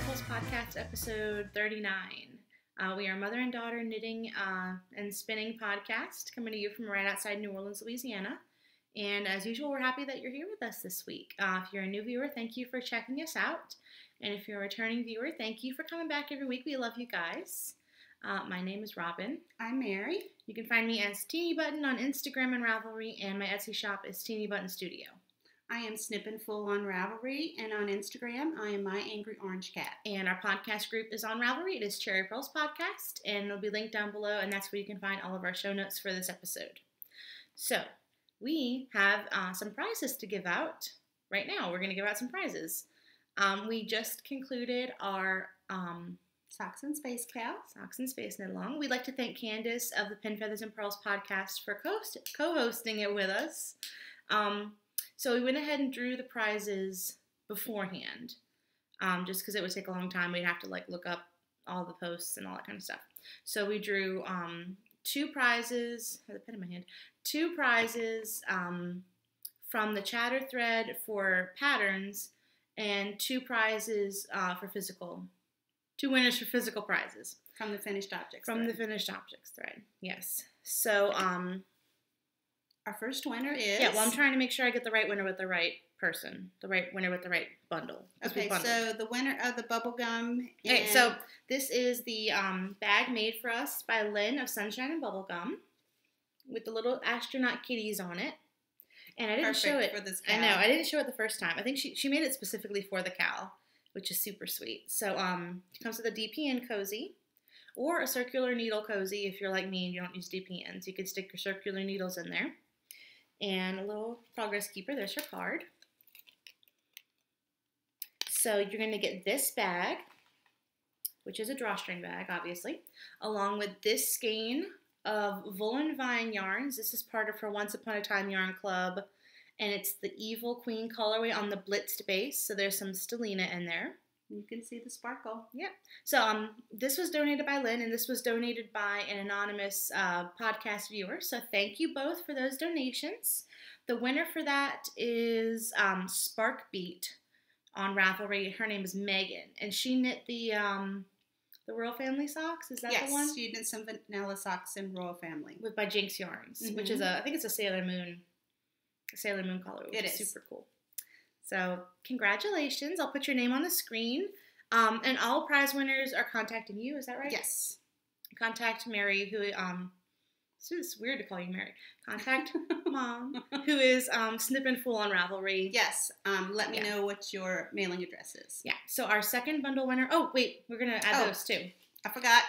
Purls podcast, episode 39. We are a mother and daughter knitting and spinning podcast coming to you from right outside New Orleans, Louisiana. And as usual, we're happy that you're here with us this week. If you're a new viewer, thank you for checking us out. And if you're a returning viewer, thank you for coming back every week. We love you guys. My name is Robin. I'm Mary. You can find me as Teeny Button on Instagram and Ravelry, and my Etsy shop is Teeny Button Studio. I am Snippin' Full on Ravelry, and on Instagram, I am My Angry Orange Cat. And our podcast group is on Ravelry. It is Cherry Pearls Podcast, and it'll be linked down below, and that's where you can find all of our show notes for this episode. So, we have some prizes to give out right now. We're going to give out some prizes. We just concluded our Socks and Space Cow. Socks and Space Knit Along. We'd like to thank Candace of the Pin Feathers and Pearls podcast for co-hosting it with us. So we went ahead and drew the prizes beforehand, just because it would take a long time. We'd have to look up all the posts and all that kind of stuff. So we drew two prizes. I have the pen in my hand. Two prizes from the chatter thread for patterns, and two prizes for physical. Two winners for physical prizes. From the Finished Objects From thread. the Finished Objects thread, yes. So, our first winner is... Yeah, well, I'm trying to make sure I get the right winner with the right person. The right winner with the right bundle. Okay, so the winner of the bubble gum... Okay, so this is the bag made for us by Lynn of Sunshine and Bubblegum with the little astronaut kitties on it. And I didn't show it. For this cow. I know, I didn't show it the first time. I think she made it specifically for the cow, which is super sweet. So it comes with a DPN cozy or a circular needle cozy if you're like me and you don't use DPNs. You could stick your circular needles in there. And a little progress keeper. There's her card. So you're going to get this bag, which is a drawstring bag, obviously, along with this skein of Woolen Vine yarns. This is part of her Once Upon a Time Yarn Club, and it's the Evil Queen colorway on the blitzed base, so there's some stellina in there. You can see the sparkle. Yep. So this was donated by Lynn, and this was donated by an anonymous podcast viewer, so thank you both for those donations. The winner for that is Spark Beat on Ravelry. Her name is Megan, and she knit the Royal Family socks. Is that the one? Yes, she did some vanilla socks in Royal Family. By Jinx Yarns, which is I think it's a Sailor Moon color, which is super cool. So congratulations! I'll put your name on the screen, and all prize winners are contacting you. Is that right? Yes. Contact Mary, who it's weird to call you Mary. Contact Mom, who is Snippin' Full on Ravelry. Yes. Let me know what your mailing address is. Yeah. So our second bundle winner. Oh wait, we're gonna add those too. I forgot.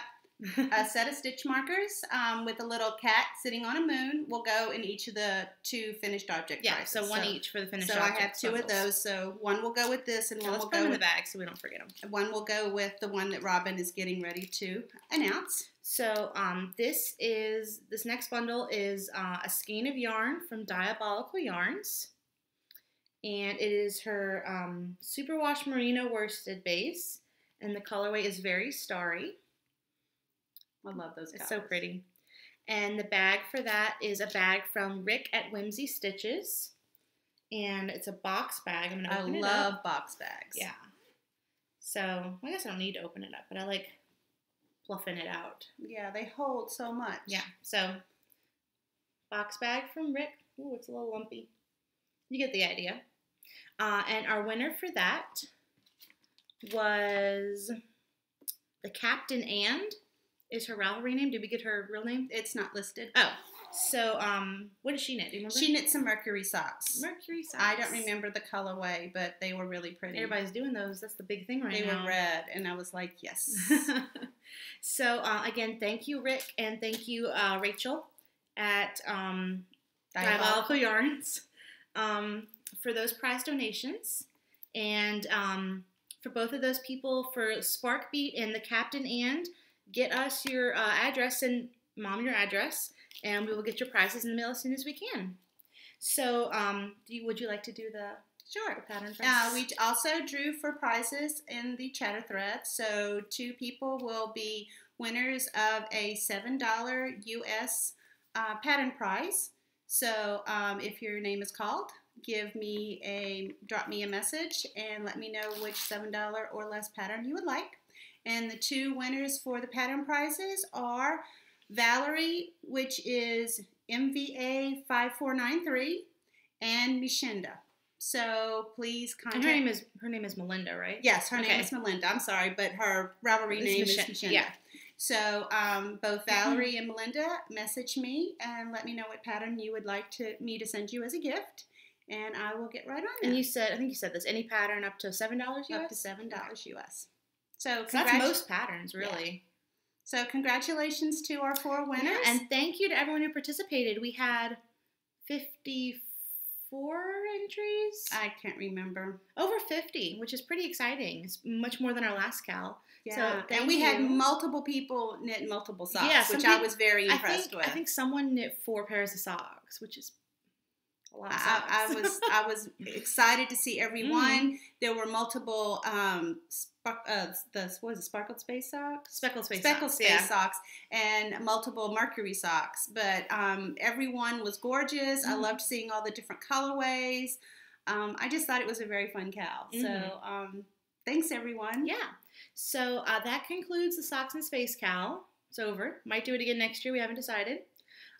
A set of stitch markers with a little cat sitting on a moon will go in each of the two finished object prizes. So one each for the finished object. So I have two bundles. of those. So one will go with this, and one will go in the bag so we don't forget them. One will go with the one that Robin is getting ready to announce. So this next bundle is a skein of yarn from Diabolical Yarns, and it is her superwash merino worsted base, and the colorway is Very Starry. I love those colors. It's so pretty. And the bag for that is a bag from Rick at Whimsy Stitches. And it's a box bag. I'm going to open it up. I love box bags. Yeah. So, I guess I don't need to open it up, but I like fluffing it out. Yeah, they hold so much. Yeah. So, box bag from Rick. Ooh, it's a little lumpy. You get the idea. And our winner for that was the Captain And. Is her Ravelry name? Did we get her real name? It's not listed. Oh, so what did she knit? Do you remember? She knit some Mercury socks. Mercury socks. I don't remember the colorway, but they were really pretty. Everybody's doing those. That's the big thing now. They were red, and I was like, yes. So again, thank you, Rick, and thank you, Rachel at Diabolical Yarns for those prize donations, and for both of those people, for Spark Beat and the Captain And. Get us your address and Mom your address, and we will get your prizes in the mail as soon as we can. So, would you like to do the pattern prize? We also drew for prizes in the chatter thread. So 2 people will be winners of a $7 US pattern prize. So if your name is called, drop me a message and let me know which $7 or less pattern you would like. And the two winners for the pattern prizes are Valerie, which is MVA 5493, and Mishinda. So please contact. Her name is Melinda, right? Yes, her name is Melinda. I'm sorry, but her Ravelry name is Mishinda. Yeah. So both Valerie and Melinda message me and let me know what pattern you would like me to send you as a gift, and I will get right on it. And I think you said this, any pattern up to $7 US? Up to $7 US. So that's most patterns, really. Yeah. So congratulations to our 4 winners. Yeah, and thank you to everyone who participated. We had 54 entries. I can't remember. Over 50, which is pretty exciting. It's much more than our last KAL. Yeah, and we had multiple people knit multiple socks, yeah, which I was very impressed with. I think someone knit 4 pairs of socks, which is a lot of socks. I was excited to see everyone. There were multiple Sparkled Space socks? Speckled Space socks and multiple Mercury socks. But everyone was gorgeous. I loved seeing all the different colorways. I just thought it was a very fun KAL. So thanks, everyone. Yeah. So that concludes the Socks and Space KAL. It's over. Might do it again next year. We haven't decided.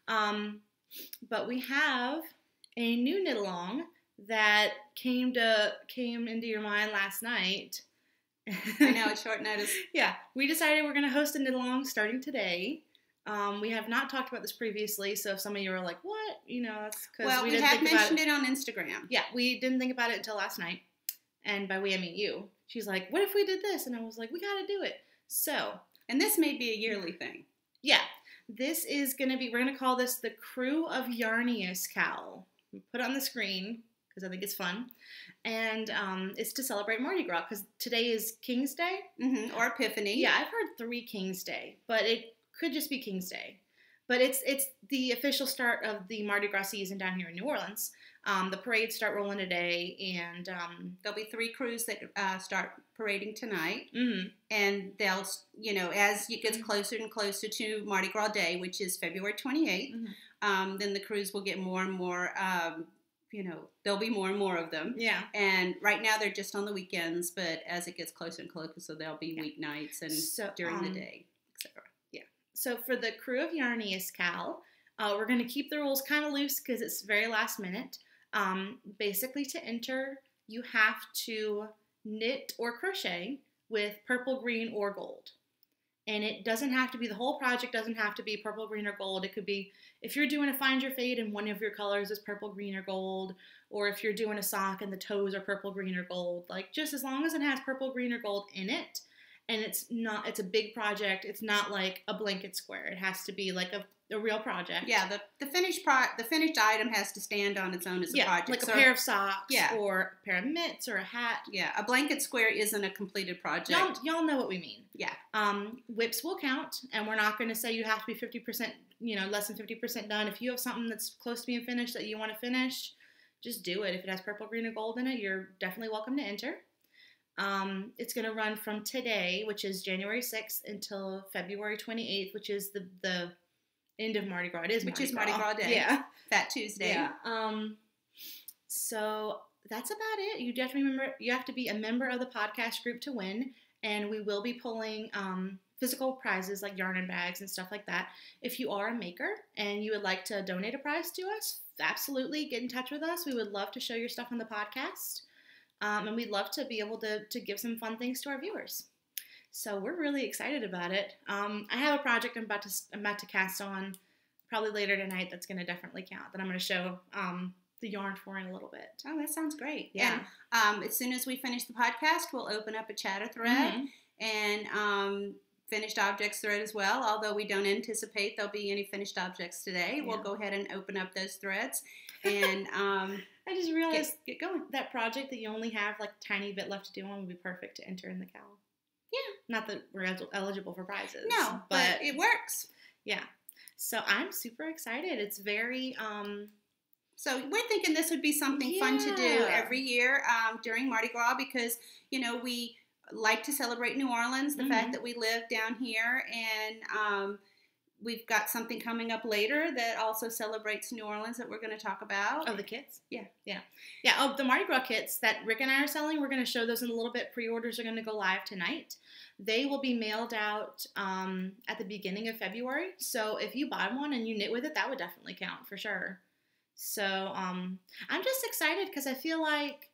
But we have a new knit along that came into your mind last night. I know, it's short notice. Yeah, we decided we're going to host a knit along starting today. We have not talked about this previously, so if some of you are like, "What?" That's because we have mentioned it on Instagram. Yeah, we didn't think about it until last night, and by we I mean you. She's like, "What if we did this?" And I was like, "We got to do it." So, and this may be a yearly thing. Yeah, this is going to be. We're going to call this the Crew of Yarni KAL. Put it on the screen because I think it's fun, and it's to celebrate Mardi Gras because today is King's Day or Epiphany. Yeah, I've heard 3 King's Day, but it could just be King's Day. But it's the official start of the Mardi Gras season down here in New Orleans. The parades start rolling today, and there'll be 3 crews that start parading tonight. And they'll, as it gets closer and closer to Mardi Gras Day, which is February 28th, then the crews will get more and more. There'll be more and more of them. Yeah. And right now they're just on the weekends, but as it gets closer and closer, so there'll be weeknights and during the day, etc. Yeah. So for the Crew of Yarni KAL, we're going to keep the rules kind of loose because it's very last minute. Basically, to enter, you have to knit or crochet with purple, green, or gold. And it doesn't have to be, the whole project doesn't have to be purple, green, or gold. It could be, if you're doing a Find Your Fade and one of your colors is purple, green, or gold, or if you're doing a sock and the toes are purple, green, or gold, just as long as it has purple, green, or gold in it, and it's a big project, it's not like a blanket square. It has to be like a real project. Yeah, the finished item has to stand on its own as a project. Like a pair of socks or a pair of mitts or a hat. Yeah, a blanket square isn't a completed project. Y'all know what we mean. Yeah. WIPs will count, and we're not going to say you have to be 50%, less than 50% done. If you have something that's close to being finished that you want to finish, just do it. If it has purple, green, or gold in it, you're definitely welcome to enter. It's going to run from today, which is January 6th, until February 28th, which is the end of Mardi Gras. It is Mardi Gras Day. Yeah. Fat Tuesday. Yeah. So that's about it. You have to be a member of the podcast group to win, and we will be pulling physical prizes like yarn and bags and stuff like that. If you are a maker and you would like to donate a prize to us, absolutely get in touch with us. We would love to show your stuff on the podcast, and we'd love to be able to give some fun things to our viewers. So we're really excited about it. I have a project I'm about to cast on probably later tonight that's going to definitely count, that I'm going to show the yarn for in a little bit. Oh, that sounds great. Yeah. And as soon as we finish the podcast, we'll open up a chatter thread and finished objects thread as well. Although we don't anticipate there'll be any finished objects today, we'll go ahead and open up those threads. And I just realized get going. That project that you only have like a tiny bit left to do on would be perfect to enter in the KAL. Yeah. Not that we're eligible for prizes. No, but it works. Yeah. So I'm super excited. It's very... So we're thinking this would be something fun to do every year during Mardi Gras because, we like to celebrate New Orleans, the fact that we live down here, and we've got something coming up later that also celebrates New Orleans that we're going to talk about. Oh, the kits? Yeah. Oh, the Mardi Gras kits that Rick and I are selling, we're going to show those in a little bit. Pre-orders are going to go live tonight. They will be mailed out at the beginning of February. So if you buy one and you knit with it, that would definitely count for sure. So I'm just excited because I feel like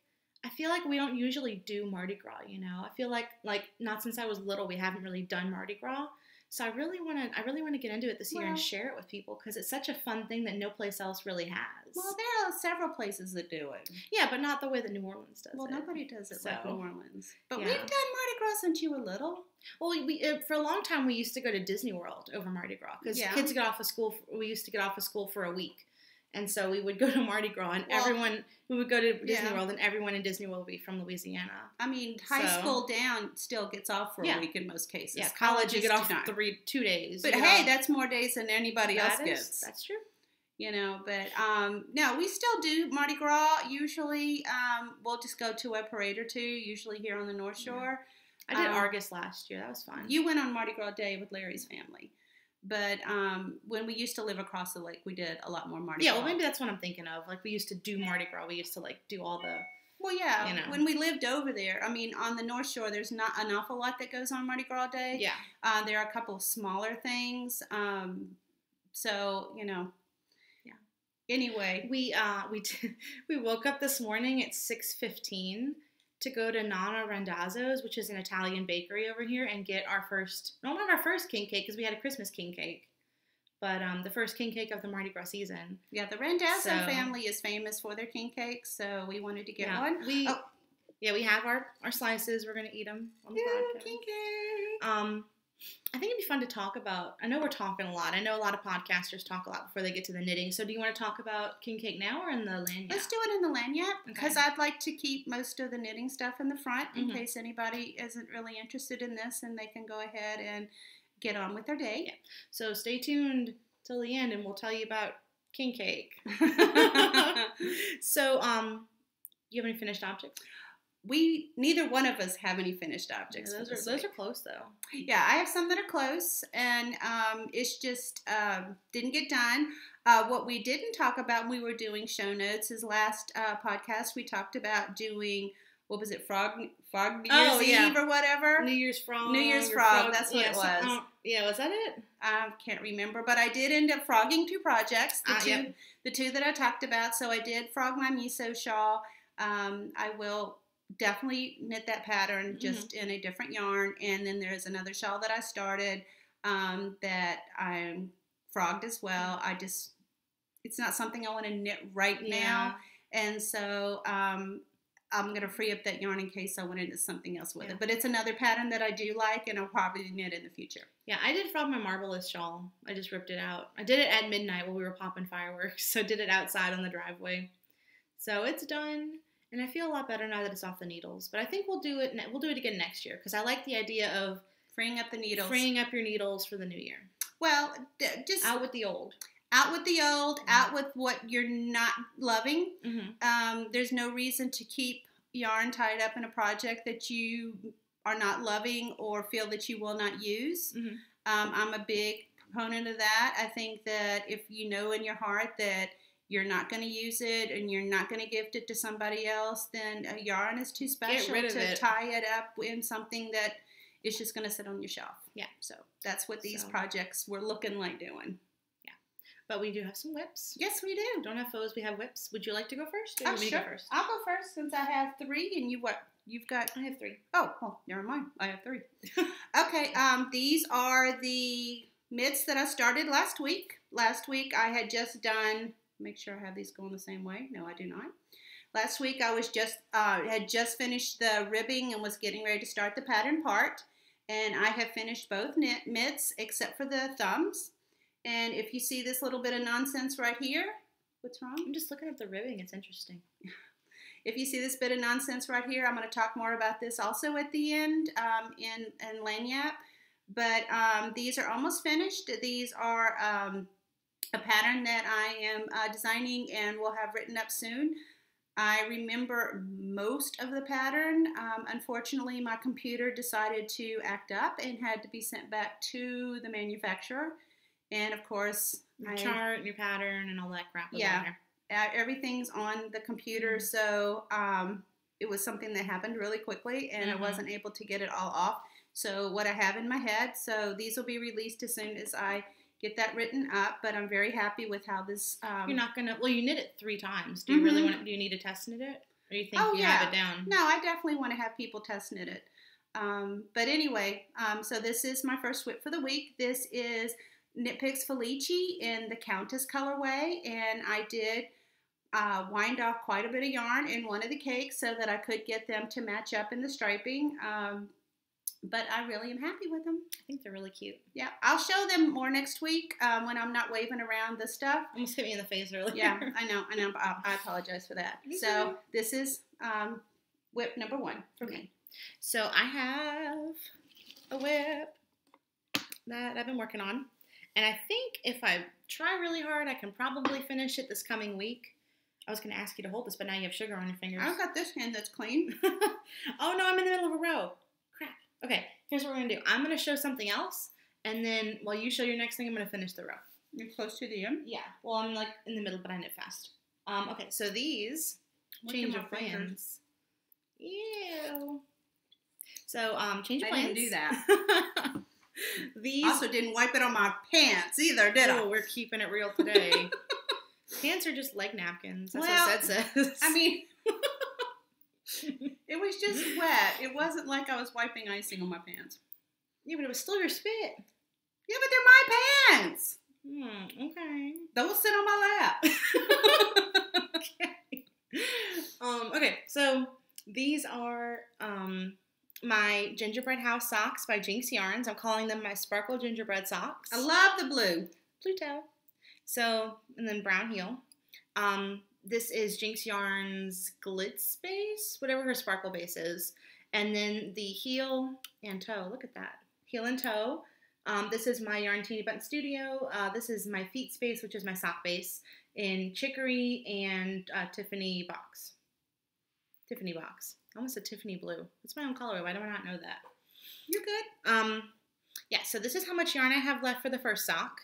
we don't usually do Mardi Gras, you know. I feel like not since I was little we haven't really done Mardi Gras. So I really want to get into it this year and share it with people because it's such a fun thing that no place else really has. Well, there are several places that do it. Yeah, but not the way that New Orleans does it. Well, nobody does it like New Orleans. But yeah. We've done Mardi Gras since you were little. Well, we for a long time we used to go to Disney World over Mardi Gras because kids get off of school. We used to get off of school for a week. And so we would go to Mardi Gras, and we would go to Disney World, and everyone in Disney World would be from Louisiana. I mean, high school down still gets off for a week in most cases. Yeah, college you get off 2 days. But hey, that's more days than anybody else gets. That's true. You know, but no, we still do Mardi Gras. Usually, we'll just go to a parade or two, usually here on the North Shore. I did Argus last year. That was fun. You went on Mardi Gras Day with Larry's family. But when we used to live across the lake, we did a lot more Mardi Gras. Yeah, well, maybe that's what I'm thinking of. Like, we used to do Mardi Gras. We used to, do all the... Well, yeah. When we lived over there, I mean, on the North Shore, there's not an awful lot that goes on Mardi Gras Day. Yeah. There are a couple of smaller things. So, you know. Yeah. Anyway. We woke up this morning at 6:15 to go to Nonna Randazzo's, which is an Italian bakery over here, and get our first, not our first king cake, because we had a Christmas king cake, but the first king cake of the Mardi Gras season. Yeah, the Randazzo family is famous for their king cakes, so we wanted to get one. We have our slices. We're going to eat them on the podcast. King cake. I think it'd be fun to talk about. I know we're talking a lot. I know a lot of podcasters talk a lot before they get to the knitting. So do you want to talk about king cake now or in the lanyard? Let's do it in the lanyard because I'd like to keep most of the knitting stuff in the front in case anybody isn't really interested in this, and they can go ahead and get on with their day. Yeah. So stay tuned till the end and we'll tell you about king cake. So, you have any finished objects? Neither one of us have any finished objects. Yeah, those are close though. Yeah, I have some that are close, and it's just didn't get done. What we didn't talk about when we were doing show notes is last podcast we talked about doing, what was it, Frog New Year's Eve or whatever? New Year's Frog. That's what it was. Was that it? I can't remember, but I did end up frogging 2 projects. The two that I talked about. So I did frog my miso shawl. I will definitely knit that pattern just in a different yarn, and then there's another shawl that I started that I'm frogged as well. It's not something I want to knit right now, and so I'm going to free up that yarn in case I want to knit something else with it. But it's another pattern that I do like, and I'll probably knit in the future. Yeah, I did frog my marvelous shawl. I just ripped it out. I did it at midnight while we were popping fireworks, so I did it outside on the driveway. So it's done. And I feel a lot better now that it's off the needles. But I think we'll do it again next year because I like the idea of freeing up the needles. Freeing up your needles for the new year. Well, just out with the old. Out with the old. Out with what you're not loving. There's no reason to keep yarn tied up in a project that you are not loving or feel that you will not use. I'm a big proponent of that. I think that if you know in your heart that you're not going to use it and you're not going to gift it to somebody else, then a yarn is too special to tie it up in something that is just going to sit on your shelf. Yeah. So that's what these projects were looking like doing. Yeah. But we do have some whips. Yes, we do. Don't have foes, we have whips. Would you like to go first? Or Sure. Go first? I'll go first since I have 3 and you've got... I have 3. Oh, well, never mind. I have 3. Okay. These are the mitts that I started last week. Last week I had just done... Make sure I have these going the same way. No, I do not. Last week I was had just finished the ribbing and was getting ready to start the pattern part. And I have finished both mitts except for the thumbs. And if you see this little bit of nonsense right here, what's wrong? I'm just looking at the ribbing. It's interesting. If you see this bit of nonsense right here, I'm going to talk more about this also at the end in Lanyap. But these are almost finished. These are... a pattern that I am designing and will have written up soon. I remember most of the pattern. Unfortunately, my computer decided to act up and had to be sent back to the manufacturer. And of course, Your chart and your pattern and all that crap. Yeah, everything's on the computer. So it was something that happened really quickly, and I wasn't able to get it all off. So what I have in my head, so these will be released as soon as I get that written up. But I'm very happy with how this. You're not gonna. Well, you knit it 3 times. Do you really want? Do you need to test knit it, or you think you have it down? No, I definitely want to have people test knit it. But anyway, so this is my first WIP for the week. This is Knit Picks Felici in the Countess colorway, and I did wind off quite a bit of yarn in one of the cakes so that I could get them to match up in the striping. But I really am happy with them. I think they're really cute. Yeah, I'll show them more next week when I'm not waving around the stuff. Almost hit me in the face earlier. Yeah, I know. I apologize for that. So this is WIP number 1 for me. So I have a WIP that I've been working on. And I think if I try really hard, I can probably finish it this coming week. I was going to ask you to hold this, but now you have sugar on your fingers. I've got this hand that's clean. Oh, no, I'm in the middle of a row. Crap. Okay, here's what we're going to do. I'm going to show something else, and then while you show your next thing, I'm going to finish the row. You're close to the end? Yeah. Well, I'm like in the middle, but I knit fast. Okay, so these change of plans. Ew. So, change of plans. I didn't do that. These also didn't wipe it on my pants either, did I? We're keeping it real today. Pants are just leg napkins. That's what that says. I mean, it was just wet. It wasn't like I was wiping icing on my pants. Yeah, but it was still your spit. Yeah, but they're my pants. Okay. Those sit on my lap. Okay. Okay, so these are my gingerbread house socks by Jinx Yarns. I'm calling them my sparkle gingerbread socks. I love the blue. Pluto. So, and then brown heel. This is Jinx Yarns Glitz base, whatever her sparkle base is. And then the heel and toe, look at that. Heel and toe. This is my Yarn Teeny Button Studio. This is my feet space, which is my sock base in Chicory and Tiffany box. Tiffany box. I almost said Tiffany blue. It's my own colorway. Why do I not know that? You're good. Yeah, so this is how much yarn I have left for the first sock.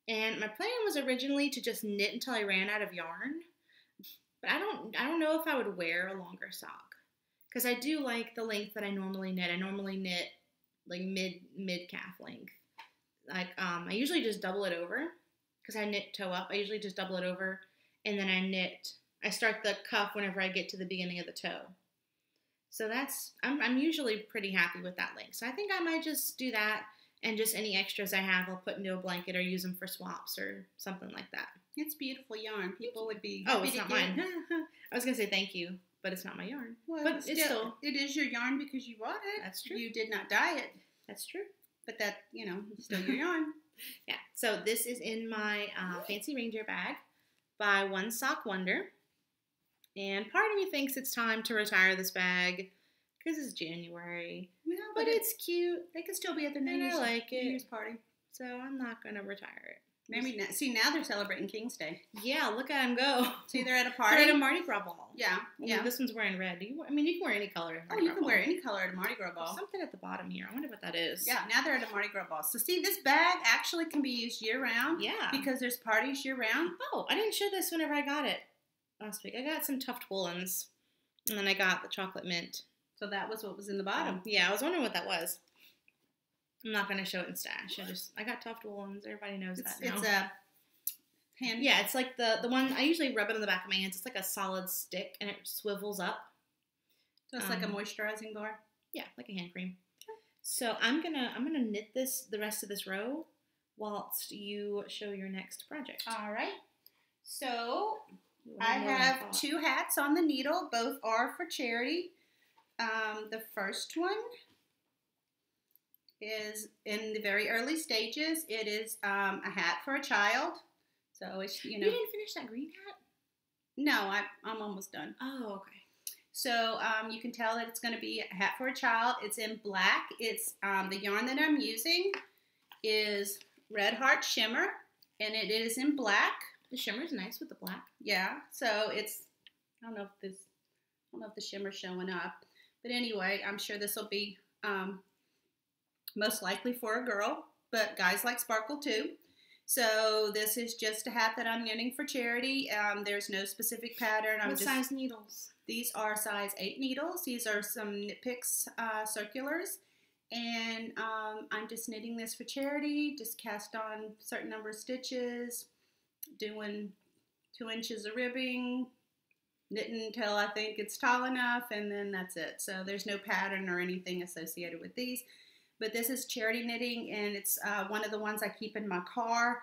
And my plan was originally to just knit until I ran out of yarn. But I don't know if I would wear a longer sock. Because I do like the length that I normally knit. I normally knit like mid calf length. Like I usually just double it over. Because I knit toe up. I usually just double it over. And then I start the cuff whenever I get to the beginning of the toe. So I'm usually pretty happy with that length. So I think I might just do that, and just any extras I have I'll put into a blanket or use them for swaps or something like that. It's beautiful yarn. People would be happy. Oh, it's not mine. I was going to say thank you, but it's not my yarn. Well, but it's still. It is your yarn because you bought it. That's true. You did not dye it. That's true. But that, it's still your yarn. Yeah. So this is in my fancy reindeer bag by One Sock Wonder. And part of me thinks it's time to retire this bag because it's January. Yeah, but it's cute. They can still be at their New Year's, New Year's party. So I'm not going to retire it. Maybe now they're celebrating King's Day. Yeah, look at them go. See, they're at a party. They're at a Mardi Gras ball. Yeah, yeah. This one's wearing red. You can wear any color. You can wear any color at a Mardi Gras ball. There's something at the bottom here. I wonder what that is. Yeah, now they're at a Mardi Gras ball. So see, this bag actually can be used year-round. Yeah. Because there's parties year-round. Oh, I didn't show this whenever I got it last week. I got some tuft woolens, and then I got the chocolate mint. So that was what was in the bottom. Yeah, I was wondering what that was. I'm not going to show it in stash. I got tuft woolens. Everybody knows that now. It's a hand. Yeah, it's like the one, I usually rub it on the back of my hands. It's like a solid stick, and it swivels up. So it's like a moisturizing bar? Yeah, like a hand cream. So I'm gonna knit the rest of this row whilst you show your next project. All right. So I have 2 hats on the needle. Both are for charity. The first one is in the very early stages. It is a hat for a child. So it's, You didn't finish that green hat? No, I'm almost done. Oh, okay. So you can tell that it's going to be a hat for a child. It's in black. It's the yarn that I'm using is Red Heart Shimmer, and it is in black. The shimmer is nice with the black. Yeah. So it's I don't know if the shimmer's showing up, but anyway, I'm sure this will be. Most likely for a girl, but guys like sparkle too. So this is just a hat that I'm knitting for charity. There's no specific pattern. What size needles? These are size 8 needles. These are some Knit Picks circulars. And I'm just knitting this for charity. Just cast on a certain number of stitches, doing 2 inches of ribbing, knitting until I think it's tall enough, and then that's it. So there's no pattern or anything associated with these. But this is charity knitting, and it's one of the ones I keep in my car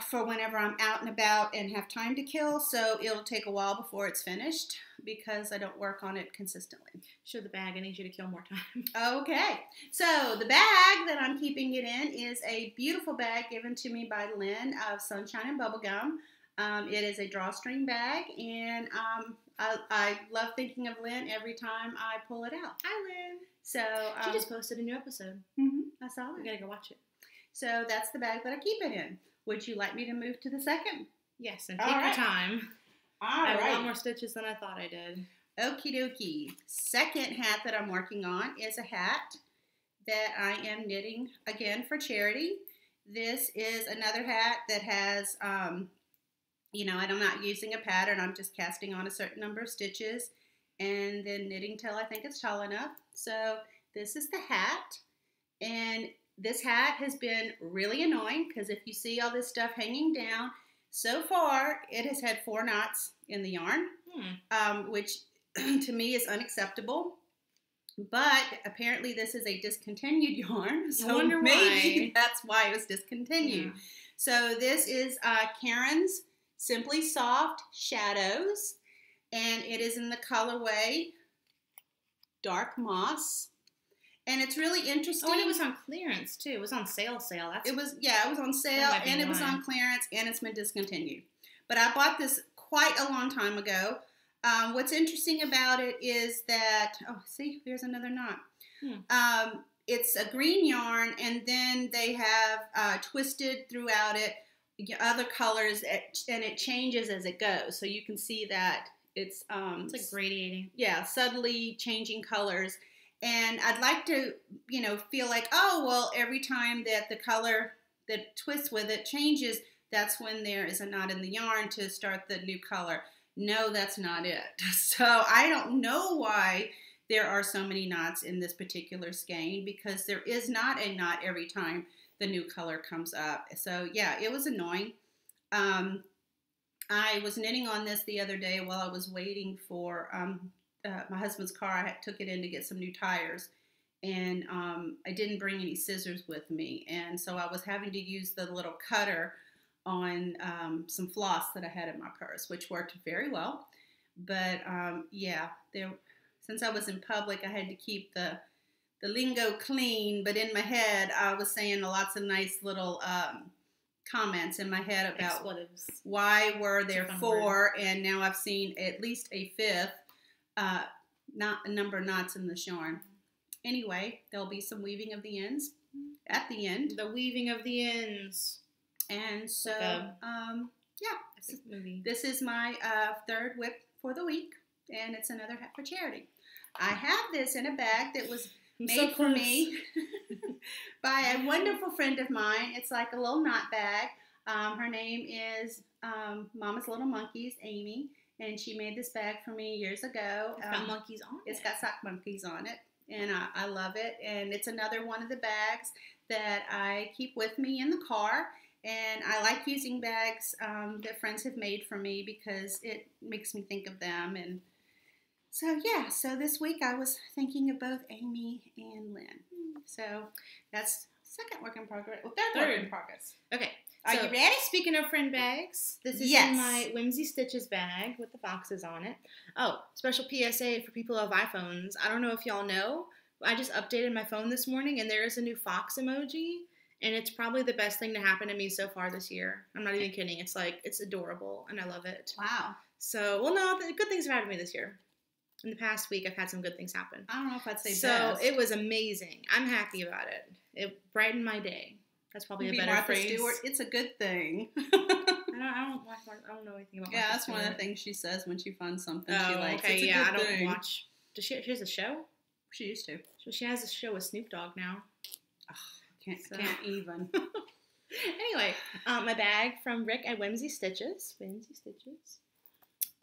for whenever I'm out and about and have time to kill. So it'll take a while before it's finished because I don't work on it consistently. Show the bag. I need you to kill more time. Okay. So the bag that I'm keeping it in is a beautiful bag given to me by Lynn of Sunshine and Bubblegum. It is a drawstring bag, and I love thinking of Lynn every time I pull it out. Hi, Lynn. So she just posted a new episode. I saw it. We gotta go watch it. So that's the bag that I keep it in. Would you like me to move to the second? Yes, and take your time. I have a lot more stitches than I thought I did. Okie dokie. Second hat that I'm working on is a hat that I am knitting again for charity. This is another hat that has, I'm not using a pattern. I'm just casting on a certain number of stitches and then knitting till I think it's tall enough. So this is the hat, and this hat has been really annoying because if you see all this stuff hanging down, so far it has had 4 knots in the yarn, which to me is unacceptable. But apparently this is a discontinued yarn, so I wonder maybe why. that's why it was discontinued. Yeah. So this is Karen's Simply Soft Shadows, and it is in the colorway Dark Moss. And it's really interesting. Oh, and it was on clearance too. It was on sale. It was on sale, and it was on clearance, and it's been discontinued. But I bought this quite a long time ago. What's interesting about it is that, see, there's another knot. It's a green yarn, and then they have twisted throughout it other colors, and it changes as it goes. So you can see that it's like gradiating. Yeah, subtly changing colors. And I'd like to, feel like, every time that the color that twists with it changes, that's when there is a knot in the yarn to start the new color. No, that's not it. So I don't know why there are so many knots in this particular skein, because there is not a knot every time the new color comes up. So yeah, it was annoying. I was knitting on this the other day while I was waiting for my husband's car. I took it in to get some new tires, and I didn't bring any scissors with me, and so I was having to use the little cutter on some floss that I had in my purse, which worked very well. But since I was in public, I had to keep the lingo clean, but in my head I was saying lots of nice little comments in my head about expletives. Why were there 4, and now I've seen at least a 5th number of knots in the yarn. Anyway, there'll be some weaving of the ends at the end. The weaving of the ends. And so, this is my 3rd whip for the week, and it's another hat for charity. I have this in a bag that was made for me by a wonderful friend of mine. It's like a little knot bag. Her name is Mama's Little Monkeys, Amy, and she made this bag for me years ago. It's got monkeys on it. It's got sock monkeys on it, and I love it. And it's another one of the bags that I keep with me in the car. And I like using bags that friends have made for me because it makes me think of them. And so, so this week I was thinking of both Amy and Lynn. So that's second work in progress. Well, third work in progress. Okay. Are you ready? Speaking of friend bags, this is in my Whimsy Stitches bag with the foxes on it. Oh, special PSA for people who have iPhones. I don't know if y'all know, I just updated my phone this morning, and there is a new fox emoji. And it's probably the best thing to happen to me so far this year. I'm not even kidding. It's adorable, and I love it. Wow. So, no, good things have happened to me this year. In the past week, I've had some good things happen. I don't know if I'd say so. Best. It was amazing. I'm happy about it. It brightened my day. That's probably a better Martha phrase. Stewart. It's a good thing. I don't know anything about. Yeah, that's one of the things she says when she finds something she likes. Okay, it's a I good don't thing. watch. She has a show? She used to. So she has a show with Snoop Dogg now. Can't even. Anyway, my bag from Rick at Whimsy Stitches. Whimsy Stitches.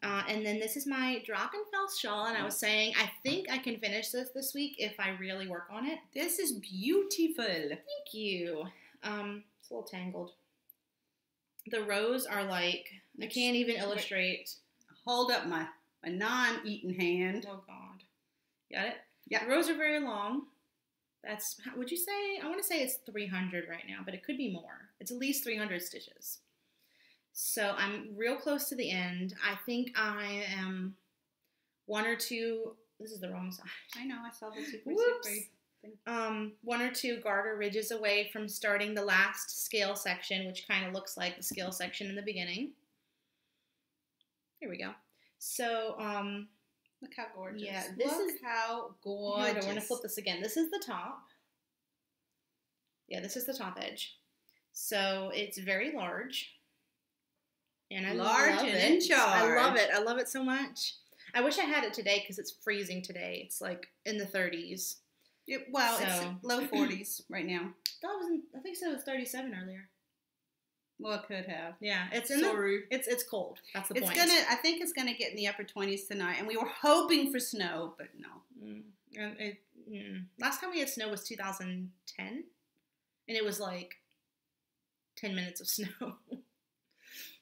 And then this is my Drachenfels shawl, and I was saying I think I can finish this week if I really work on it. This is beautiful. Thank you. It's a little tangled. The rows are like, I can't even illustrate. Hold up my non-eating hand. Oh, God. Got it? Yeah. The rows are very long. That's, would you say, I want to say it's 300 right now, but it could be more. It's at least 300 stitches. So I'm real close to the end. I think I am one or two, this is the wrong side. I know, I saw the super thing. One or two garter ridges away from starting the last scale section, which kind of looks like the scale section in the beginning. Here we go. So, look how gorgeous. Yeah, look how gorgeous. We're going to flip this again. This is the top. Yeah, this is the top edge. So it's very large. And I love it. In charge. I love it. I love it so much. I wish I had it today because it's freezing today. It's like in the 30s. It's low 40s right now. I think so. It was 37 earlier. Well, it could have. Yeah, it's cold. That's the point. I think it's gonna get in the upper 20s tonight, and we were hoping for snow, but no. Last time we had snow was 2010, and it was like 10 minutes of snow.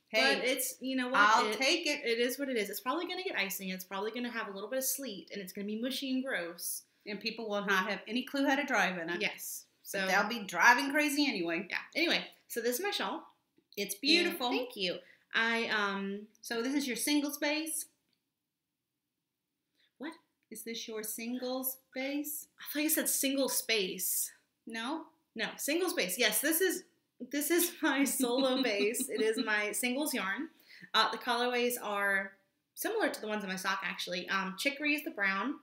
Hey, but it's, you know what? I'll take it. It is what it is. It's probably going to get icy. It's probably going to have a little bit of sleet, and it's going to be mushy and gross. And people will not have any clue how to drive in it. Yes. So but they'll be driving crazy anyway. Yeah. Anyway, so this is my shawl. It's beautiful. And thank you. So this is your single space? What? Is this your single space? I thought you said single space. No? No, single space. Yes, this is my solo base. It is my singles yarn. The colorways are similar to the ones in my sock, actually. Chicory is the brown.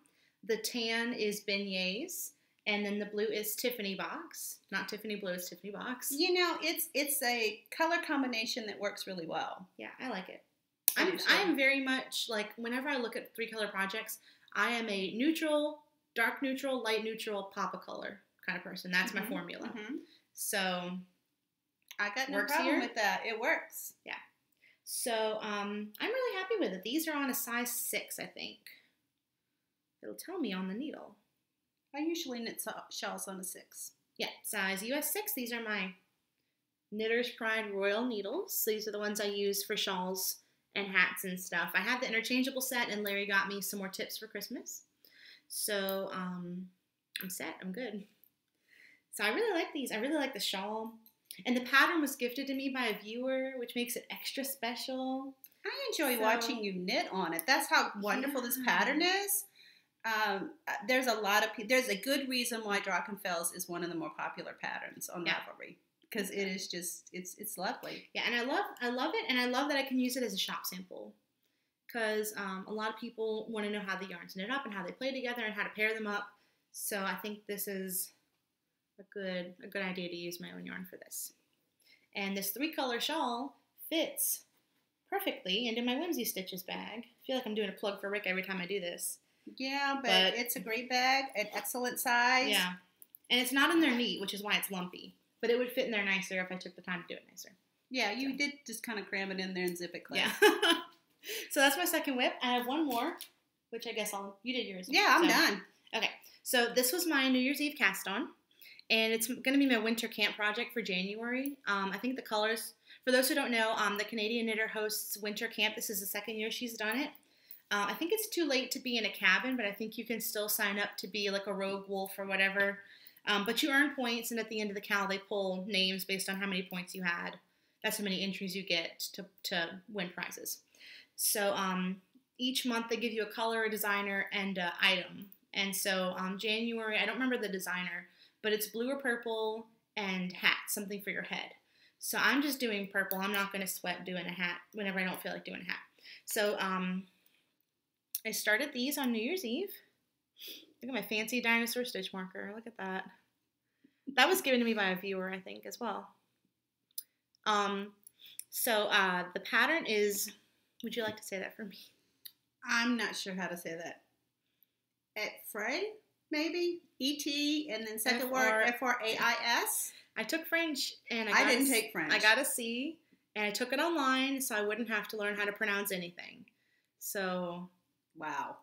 The tan is beignets. And then the blue is Tiffany box. Not Tiffany blue, it's Tiffany box. You know, it's a color combination that works really well. Yeah, I like it. I am very much, like, whenever I look at 3-color projects, I am a neutral, dark neutral, light neutral, pop a color kind of person. That's my formula. Mm-hmm. So I got no problem with that. It works. Yeah. So I'm really happy with it. These are on a size 6, I think. It'll tell me on the needle. I usually knit shawls on a 6. Yeah, size US 6. These are my Knitter's Pride Royal needles. These are the ones I use for shawls and hats and stuff. I have the interchangeable set, and Larry got me some more tips for Christmas. So I'm set. I'm good. So I really like these. I really like the shawl. And the pattern was gifted to me by a viewer, which makes it extra special. I enjoy watching you knit on it. That's how wonderful this pattern is. There's a good reason why Drachenfels is one of the more popular patterns on Ravelry, because it is just it's lovely. Yeah, and I love it, and I love that I can use it as a shop sample, because a lot of people want to know how the yarns knit up and how they play together and how to pair them up. So I think this is a good idea to use my own yarn for this. And this 3-color shawl fits perfectly into my Whimsy Stitches bag. I feel like I'm doing a plug for Rick every time I do this. Yeah, but it's a great bag, an excellent size. Yeah, and it's not in there neat, which is why it's lumpy. But it would fit in there nicer if I took the time to do it nicer. Yeah, you did just kind of cram it in there and zip it closed. Yeah. So that's my second whip. I have one more, which I guess you did yours. Yeah, I'm done. Okay, so this was my New Year's Eve cast on, and it's going to be my winter camp project for January. I think the colors, for those who don't know, the Canadian Knitter hosts winter camp. This is the second year she's done it. I think it's too late to be in a cabin, but I think you can still sign up to be like a rogue wolf or whatever. But you earn points, and at the end of the cal, they pull names based on how many points you had. That's how many entries you get to win prizes. So each month they give you a color, a designer, and an item. And so January, I don't remember the designer, but it's blue or purple and hat, something for your head. So I'm just doing purple. I'm not going to sweat doing a hat whenever I don't feel like doing a hat. So I started these on New Year's Eve. Look at my fancy dinosaur stitch marker. Look at that. That was given to me by a viewer, I think, as well. So the pattern is, would you like to say that for me? I'm not sure how to say that. Et frais? maybe. E-T, and then second word, F-R-A-I-S. I took French, and I didn't take French. I got a C, and I took it online, so I wouldn't have to learn how to pronounce anything. So, wow.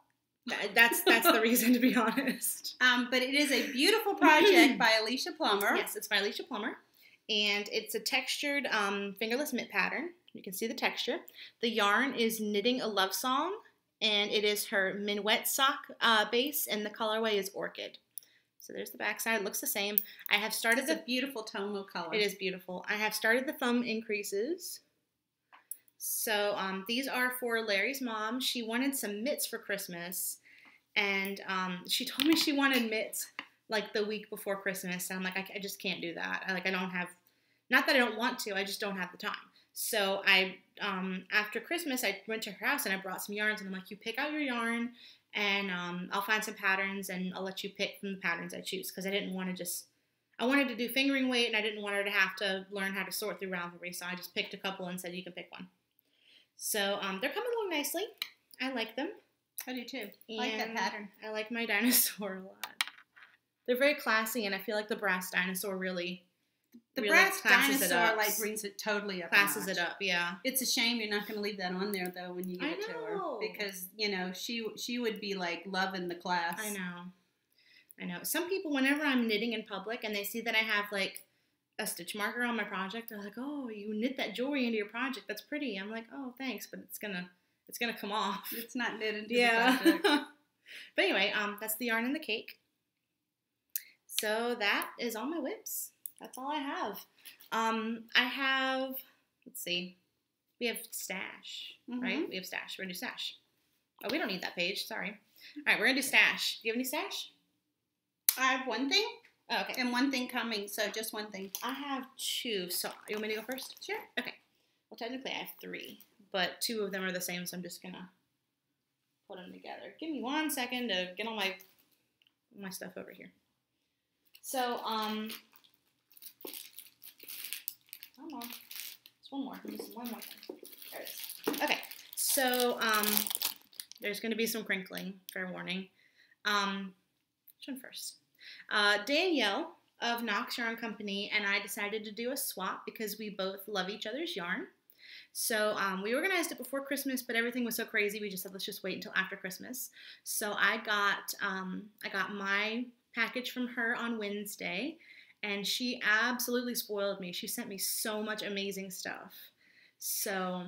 That's the reason, to be honest. But it is a beautiful project by Alicia Plummer. Yes, it's by Alicia Plummer. And it's a textured fingerless mitt pattern. You can see the texture. The yarn is Knitting a Love Song, and it is her Minuet sock base, and the colorway is Orchid. So there's the back side. It looks the same. I have started It's a beautiful tonal color. It is beautiful. I have started the thumb increases. So these are for Larry's mom. She wanted some mitts for Christmas, and she told me she wanted mitts like the week before Christmas. And I'm like, I just can't do that. I don't have, not that I don't want to, I just don't have the time. So I, after Christmas, I went to her house and I brought some yarns, and I'm like, you pick out your yarn, and I'll find some patterns, and I'll let you pick from the patterns I choose, because I didn't want to I wanted to do fingering weight, and I didn't want her to have to learn how to sort through Ravelry, so I just picked a couple and said, you can pick one. So they're coming along nicely. I like them. I do too. I like that pattern. I like my dinosaur a lot. They're very classy, and I feel like the brass dinosaur really brass dinosaur brings it totally up. Classes it up, yeah. It's a shame you're not going to leave that on there though when you give it to her, because she would be like loving the class. I know. Some people, whenever I'm knitting in public and they see that I have like a stitch marker on my project, they're like, "Oh, you knit that jewelry into your project. That's pretty." I'm like, "Oh, thanks, but it's gonna come off. It's not knit into the project." But anyway, that's the yarn and the cake. So that is all my whips. That's all I have. I have, let's see, we have stash, right? We have stash. We're going to do stash. Oh, we don't need that page. Sorry. All right, we're going to do stash. Do you have any stash? I have one thing. Oh, okay. And one thing coming, so just one thing. I have two. So you want me to go first? Sure. Okay. Well, technically I have three, but two of them are the same, so I'm just going to put them together. Give me 1 second to get all my stuff over here. So, hold on. There's one more. There's one more thing. There it is. Okay. So, there's going to be some crinkling, fair warning. Which one first? Danielle of Knox Yarn Company and I decided to do a swap because we both love each other's yarn. So we organized it before Christmas, but everything was so crazy, we just said, let's just wait until after Christmas. So I got my package from her on Wednesday, and she absolutely spoiled me. She sent me so much amazing stuff. So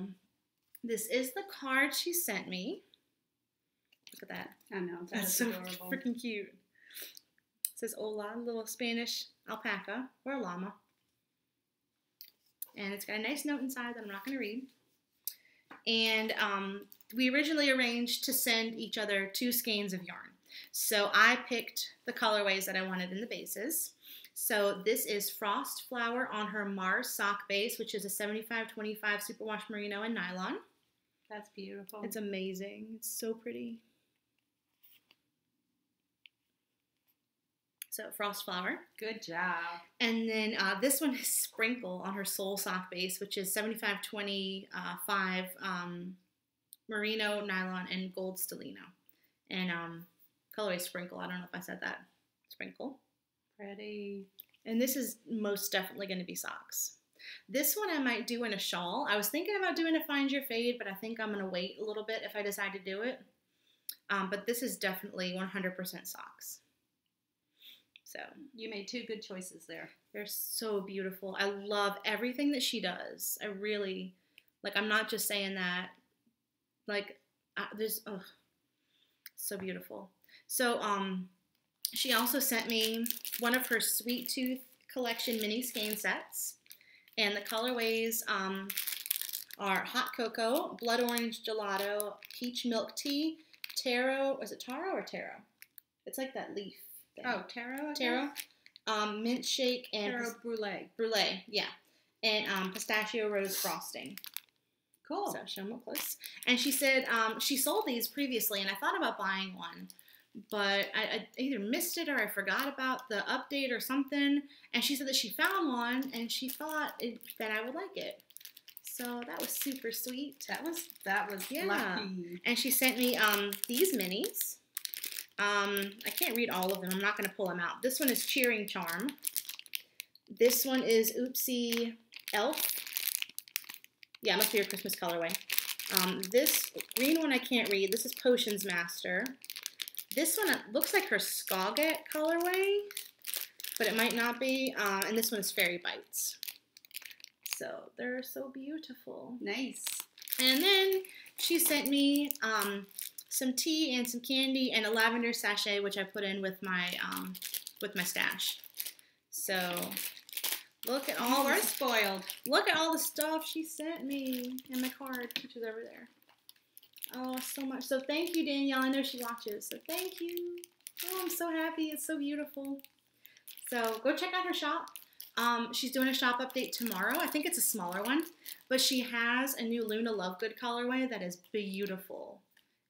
this is the card she sent me. Look at that. I know. That's so freaking cute. It says hola, little Spanish alpaca or llama. And it's got a nice note inside that I'm not going to read. And we originally arranged to send each other 2 skeins of yarn. So I picked the colorways that I wanted in the bases. So this is Frost Flower on her Mars sock base, which is a 75-25 superwash merino and nylon. That's beautiful. It's amazing. It's so pretty. So Frost Flower. Good job. And then this one is Sprinkle on her Soul sock base, which is 75-25 merino, nylon, and gold stellino. And colorway Sprinkle. I don't know if I said that. Sprinkle. Pretty. And this is most definitely going to be socks. This one I might do in a shawl. I was thinking about doing a Find Your Fade, but I think I'm going to wait a little bit if I decide to do it. But this is definitely 100% socks. So you made 2 good choices there. They're so beautiful. I love everything that she does. I really, like, I'm not just saying that. Like, so beautiful. So, she also sent me one of her Sweet Tooth collection mini skein sets. And the colorways are Hot Cocoa, Blood Orange Gelato, Peach Milk Tea, Taro. Is it Taro or Taro? It's like that leaf thing. Oh, Taro? Taro. Mint Shake and Taro Brulee. Brulee, yeah. And Pistachio Rose Frosting. Cool. So show them up close. And she said she sold these previously, and I thought about buying one. But I either missed it or I forgot about the update or something. And she said that she found one and she thought that I would like it. So that was super sweet. That was yeah. lucky. And she sent me these minis. I can't read all of them. I'm not going to pull them out. This one is Cheering Charm. This one is Oopsie Elf. Yeah, it must be your Christmas colorway. This green one I can't read. This is Potions Master. This one looks like her Skagit colorway, but it might not be. And this one is Fairy Bites. So they're so beautiful. Nice. And then she sent me some tea and some candy and a lavender sachet, which I put in with my stash. So look at all. We're spoiled. Look at all the stuff she sent me and my card, which is over there. Oh, so much. So thank you, Danielle. I know she watches. So thank you. Oh, I'm so happy. It's so beautiful. So go check out her shop. She's doing a shop update tomorrow. I think it's a smaller one, but she has a new Luna Lovegood colorway that is beautiful.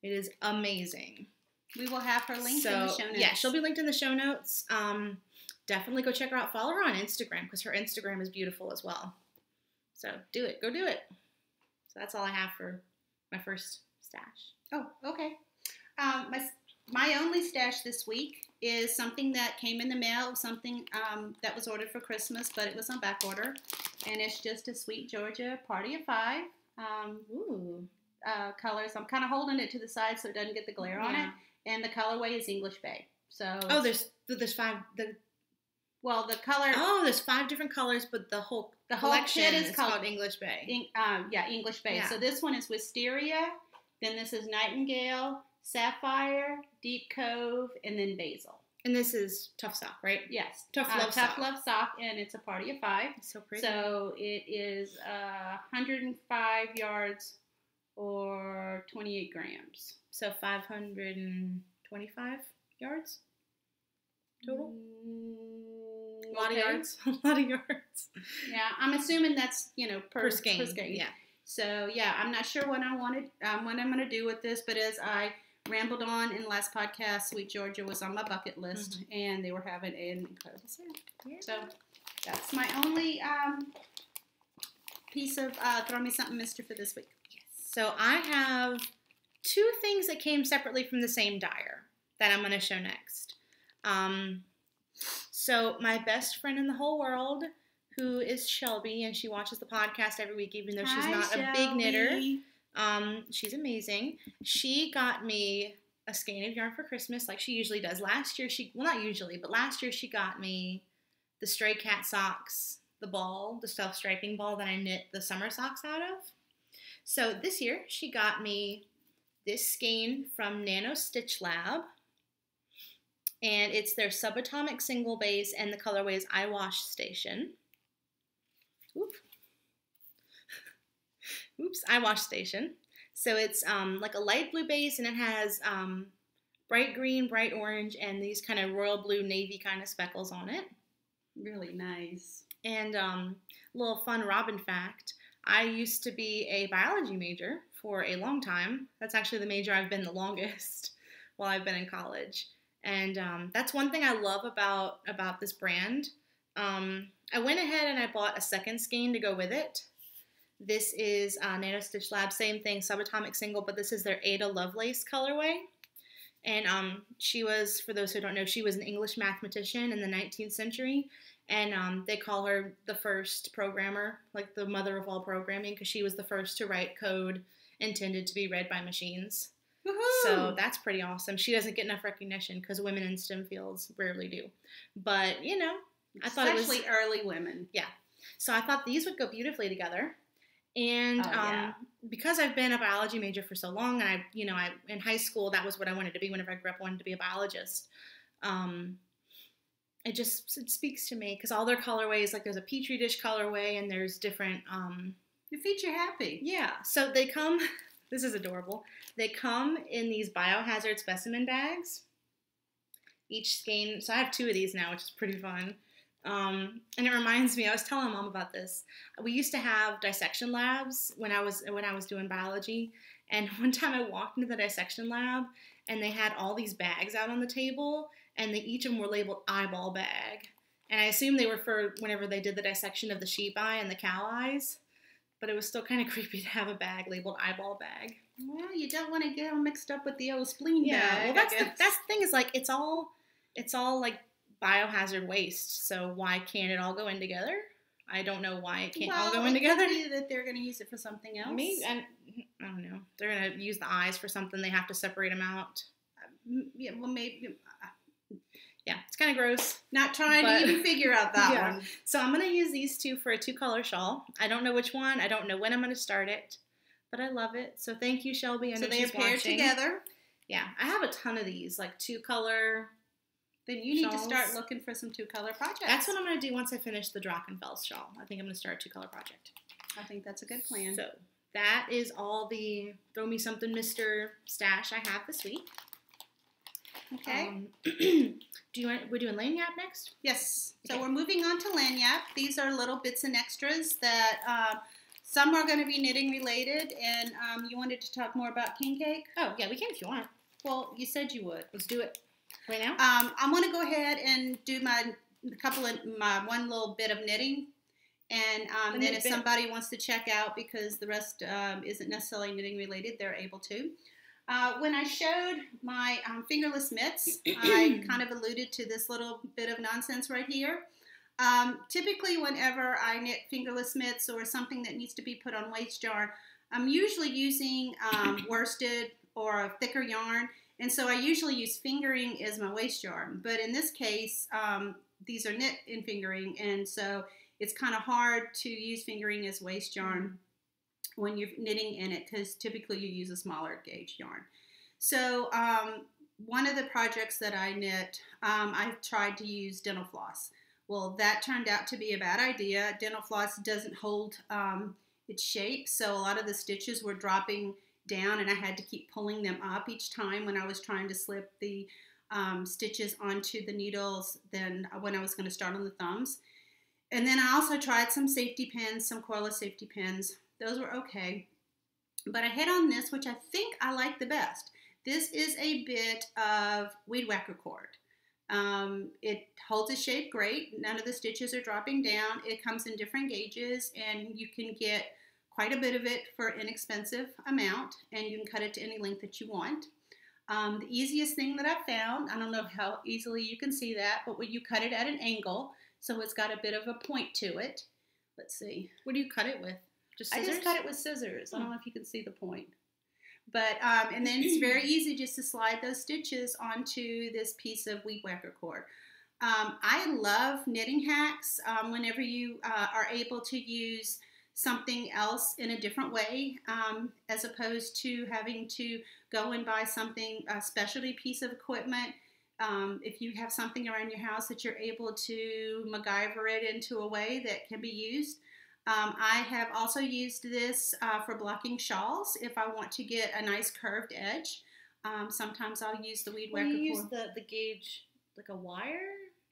It is amazing. We will have her linked in the show notes. Yeah, she'll be linked in the show notes. Definitely go check her out. Follow her on Instagram because her Instagram is beautiful as well. So do it. Go do it. So that's all I have for my first stash. Oh, okay. My only stash this week is something that came in the mail, something that was ordered for Christmas, but it was on back order. And it's just a Sweet Georgia Party of 5 colors. I'm kind of holding it to the side so it doesn't get the glare on it. And the colorway is English Bay. So there's 5. The color. Oh, there's 5 different colors, but the whole collection is called English Bay. English Bay. Yeah. So this one is Wisteria. Then this is Nightingale, Sapphire, Deep Cove, and then Basil. And this is Tough Sock, right? Yes. Tough Love Sock, and it's a Party of 5. It's so pretty. So it is 105 yards or 28 grams. So 525 yards total? A lot of yards. A lot of yards. Yeah, I'm assuming that's, per skein. Yeah. So, yeah, I'm not sure what I'm going to do with this, but as I rambled on in the last podcast, Sweet Georgia was on my bucket list, and they were having an incredible sale. Yeah. So, that's my only piece of throw me something, mister, for this week. Yes. So, I have 2 things that came separately from the same dyer that I'm going to show next. So, my best friend in the whole world, who is Shelby, and she watches the podcast every week, even though she's not a big knitter. She's amazing. She got me a skein of yarn for Christmas, like she usually does. Last year, last year she got me the Stray Cat socks, the self-striping ball that I knit the summer socks out of. So this year, she got me this skein from Nano Stitch Lab. And it's their subatomic single base, and the colorway is I Wash Station. Oops, I Wash Station. So it's like a light blue base, and it has bright green, bright orange, and these kind of royal blue navy kind of speckles on it. Really nice. And a little fun Robin fact, I used to be a biology major for a long time. That's actually the major I've been the longest while I've been in college. And that's one thing I love about this brand. I went ahead and I bought a second skein to go with it. This is Nano Stitch Lab, same thing, subatomic single, but this is their Ada Lovelace colorway. And she was, for those who don't know, she was an English mathematician in the 19th century. And they call her the first programmer, like the mother of all programming, because she was the first to write code intended to be read by machines. Woohoo! So that's pretty awesome. She doesn't get enough recognition because women in STEM fields rarely do. But, I thought it was... Especially early women. Yeah. So I thought these would go beautifully together. And because I've been a biology major for so long, and I in high school, that was what I wanted to be whenever I grew up, I wanted to be a biologist. It speaks to me because all their colorways, like there's a Petri dish colorway and there's different... Your feet are happy. Yeah. So they come... This is adorable. They come in these biohazard specimen bags. Each skein, so I have 2 of these now, which is pretty fun. And it reminds me, I was telling Mom about this. We used to have dissection labs when I was doing biology. And one time I walked into the dissection lab and they had all these bags out on the table and each of them were labeled eyeball bag. And I assume they were for whenever they did the dissection of the sheep eye and the cow eyes. But it was still kind of creepy to have a bag labeled eyeball bag. Well, you don't want to get them mixed up with the old spleen Yeah, bag. well, that's the thing is like it's all like biohazard waste. So why can't it all go in together? I don't know why it can't all go in together. Could be that they're going to use it for something else. Maybe I don't know. They're gonna use the eyes for something. They have to separate them out. Yeah, well, maybe. Yeah, it's kind of gross. Not trying to even figure out that one. So I'm gonna use these two for a 2-color shawl. I don't know which one. I don't know when I'm gonna start it, but I love it. So thank you, Shelby. I know they are paired together. Yeah, I have a ton of these, like 2-color. Then you need to start looking for some 2-color projects. That's what I'm going to do once I finish the Drachenfels shawl. I think I'm going to start a 2-color project. I think that's a good plan. So that is all the Throw Me Something Mr. stash I have this week. Okay. We're doing lanyard next? Yes. Okay. So we're moving on to lanyard. These are little bits and extras that some are going to be knitting related, and you wanted to talk more about king cake? Oh, yeah, we can if you want. Well, you said you would. Let's do it. Right now? I'm going to go ahead and do my one little bit of knitting, and then if somebody wants to check out, because the rest isn't necessarily knitting related, they're able to. When I showed my fingerless mitts, I kind of alluded to this little bit of nonsense right here. Typically, whenever I knit fingerless mitts or something that needs to be put on waste yarn, I'm usually using worsted or a thicker yarn. And so I usually use fingering as my waste yarn. But in this case, these are knit in fingering. And so it's kind of hard to use fingering as waste yarn when you're knitting in it, because typically you use a smaller gauge yarn. So one of the projects that I knit, I tried to use dental floss. Well, that turned out to be a bad idea. Dental floss doesn't hold its shape. So a lot of the stitches were dropping down, and I had to keep pulling them up each time when I was trying to slip the stitches onto the needles then when I was going to start on the thumbs. And then I also tried some safety pins, some cordless safety pins. Those were okay. But I hit on this, which I think I like the best. This is a bit of weed whacker cord. It holds its shape great. None of the stitches are dropping down. It comes in different gauges, and you can get quite a bit of it for an inexpensive amount, and you can cut it to any length that you want. The easiest thing that I've found, I don't know how easily you can see that, but when you cut it at an angle, so it's got a bit of a point to it. Let's see. What do you cut it with? Just scissors? I just cut it with scissors. I don't know if you can see the point. But, and then it's very easy just to slide those stitches onto this piece of weed whacker cord. I love knitting hacks whenever you are able to use something else in a different way, as opposed to having to go and buy something, a specialty piece of equipment. If you have something around your house that you're able to MacGyver it into a way that can be used. I have also used this for blocking shawls if I want to get a nice curved edge. Sometimes I'll use the weed whacker cord. You use the gauge, like a wire?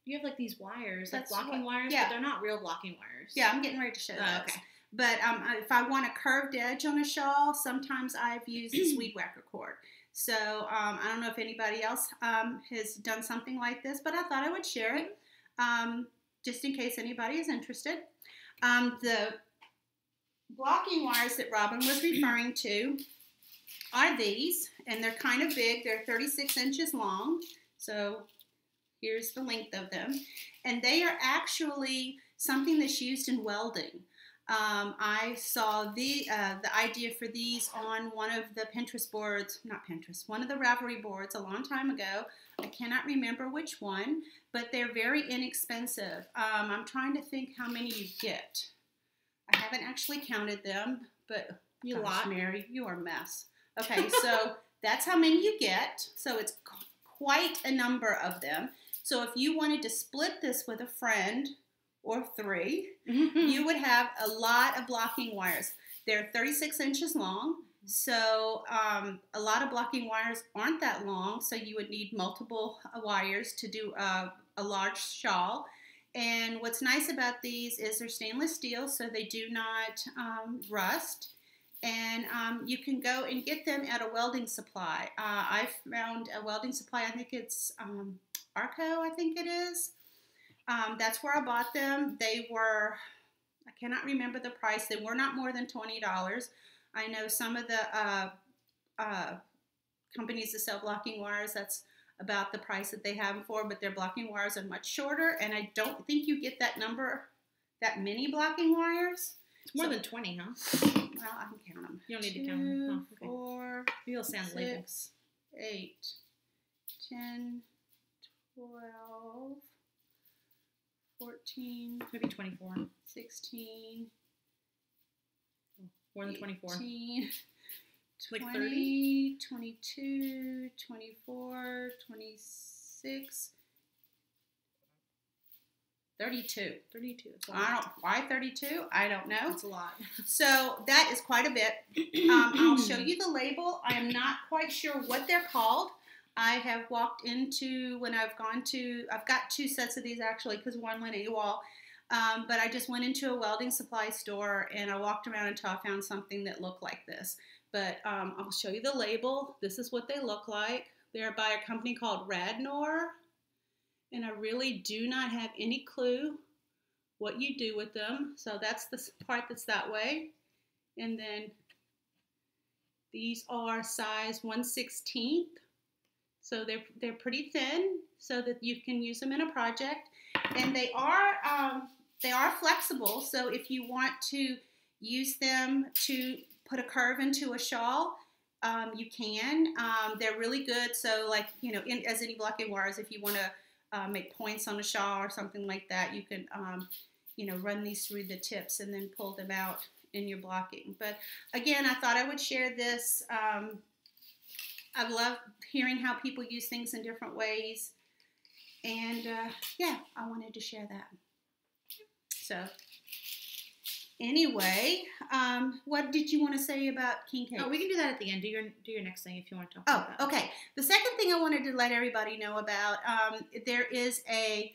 You have like these wires, like blocking wires, yeah. But they're not real blocking wires. Yeah, I'm getting ready to show those. Okay. But if I want a curved edge on a shawl, sometimes I've used this weed whacker cord. So I don't know if anybody else has done something like this, but I thought I would share it just in case anybody is interested. The blocking wires that Robin was referring to are these, and they're kind of big. They're 36 inches long, so here's the length of them. And they are actually something that's used in welding. I saw the idea for these on one of the Pinterest boards, not Pinterest, one of the Ravelry boards a long time ago. I cannot remember which one, but they're very inexpensive. I'm trying to think how many you get. I haven't actually counted them, but gosh, Mary, you are a mess. Okay, so that's how many you get. So it's quite a number of them. So if you wanted to split this with a friend or 3, you would have a lot of blocking wires. They're 36 inches long, so a lot of blocking wires aren't that long, so you would need multiple wires to do a large shawl. And what's nice about these is they're stainless steel, so they do not rust. And you can go and get them at a welding supply. I found a welding supply, I think it's Arco, I think it is. That's where I bought them. They were, I cannot remember the price. They were not more than $20. I know some of the companies that sell blocking wires, that's about the price that they have them for, but their blocking wires are much shorter, and I don't think you get that that many blocking wires. It's more than 20, huh? Well, I can count them. You don't need to count them. Oh, okay. 4, You'll sound label. 6, 8, 10, 12, 14, Maybe 24. 16, More than 24. 18, Like 20, 22, 24, 26, 32. 32. That's a lot. Why 32? I don't know. That's a lot. So that is quite a bit. I'll show you the label. I am not quite sure what they're called. I have walked into, I've got 2 sets of these actually because one went AWOL. But I just went into a welding supply store and I walked around until I found something that looked like this. But I'll show you the label. This is what they look like. They're by a company called Radnor. And I really do not have any clue what you do with them. So that's the part that's that way. And then these are size 1/16. So they're pretty thin so that you can use them in a project. And they are flexible. So if you want to use them to put a curve into a shawl, you can. They're really good. So like, as any blocking wires, if you want to make points on a shawl or something like that, you can, run these through the tips and then pull them out in your blocking. But again, I thought I would share this. I love hearing how people use things in different ways. And yeah, I wanted to share that. So anyway, what did you want to say about king cakes? Oh, we can do that at the end. Do your next thing if you want to talk about that. Okay. The second thing I wanted to let everybody know about, there is a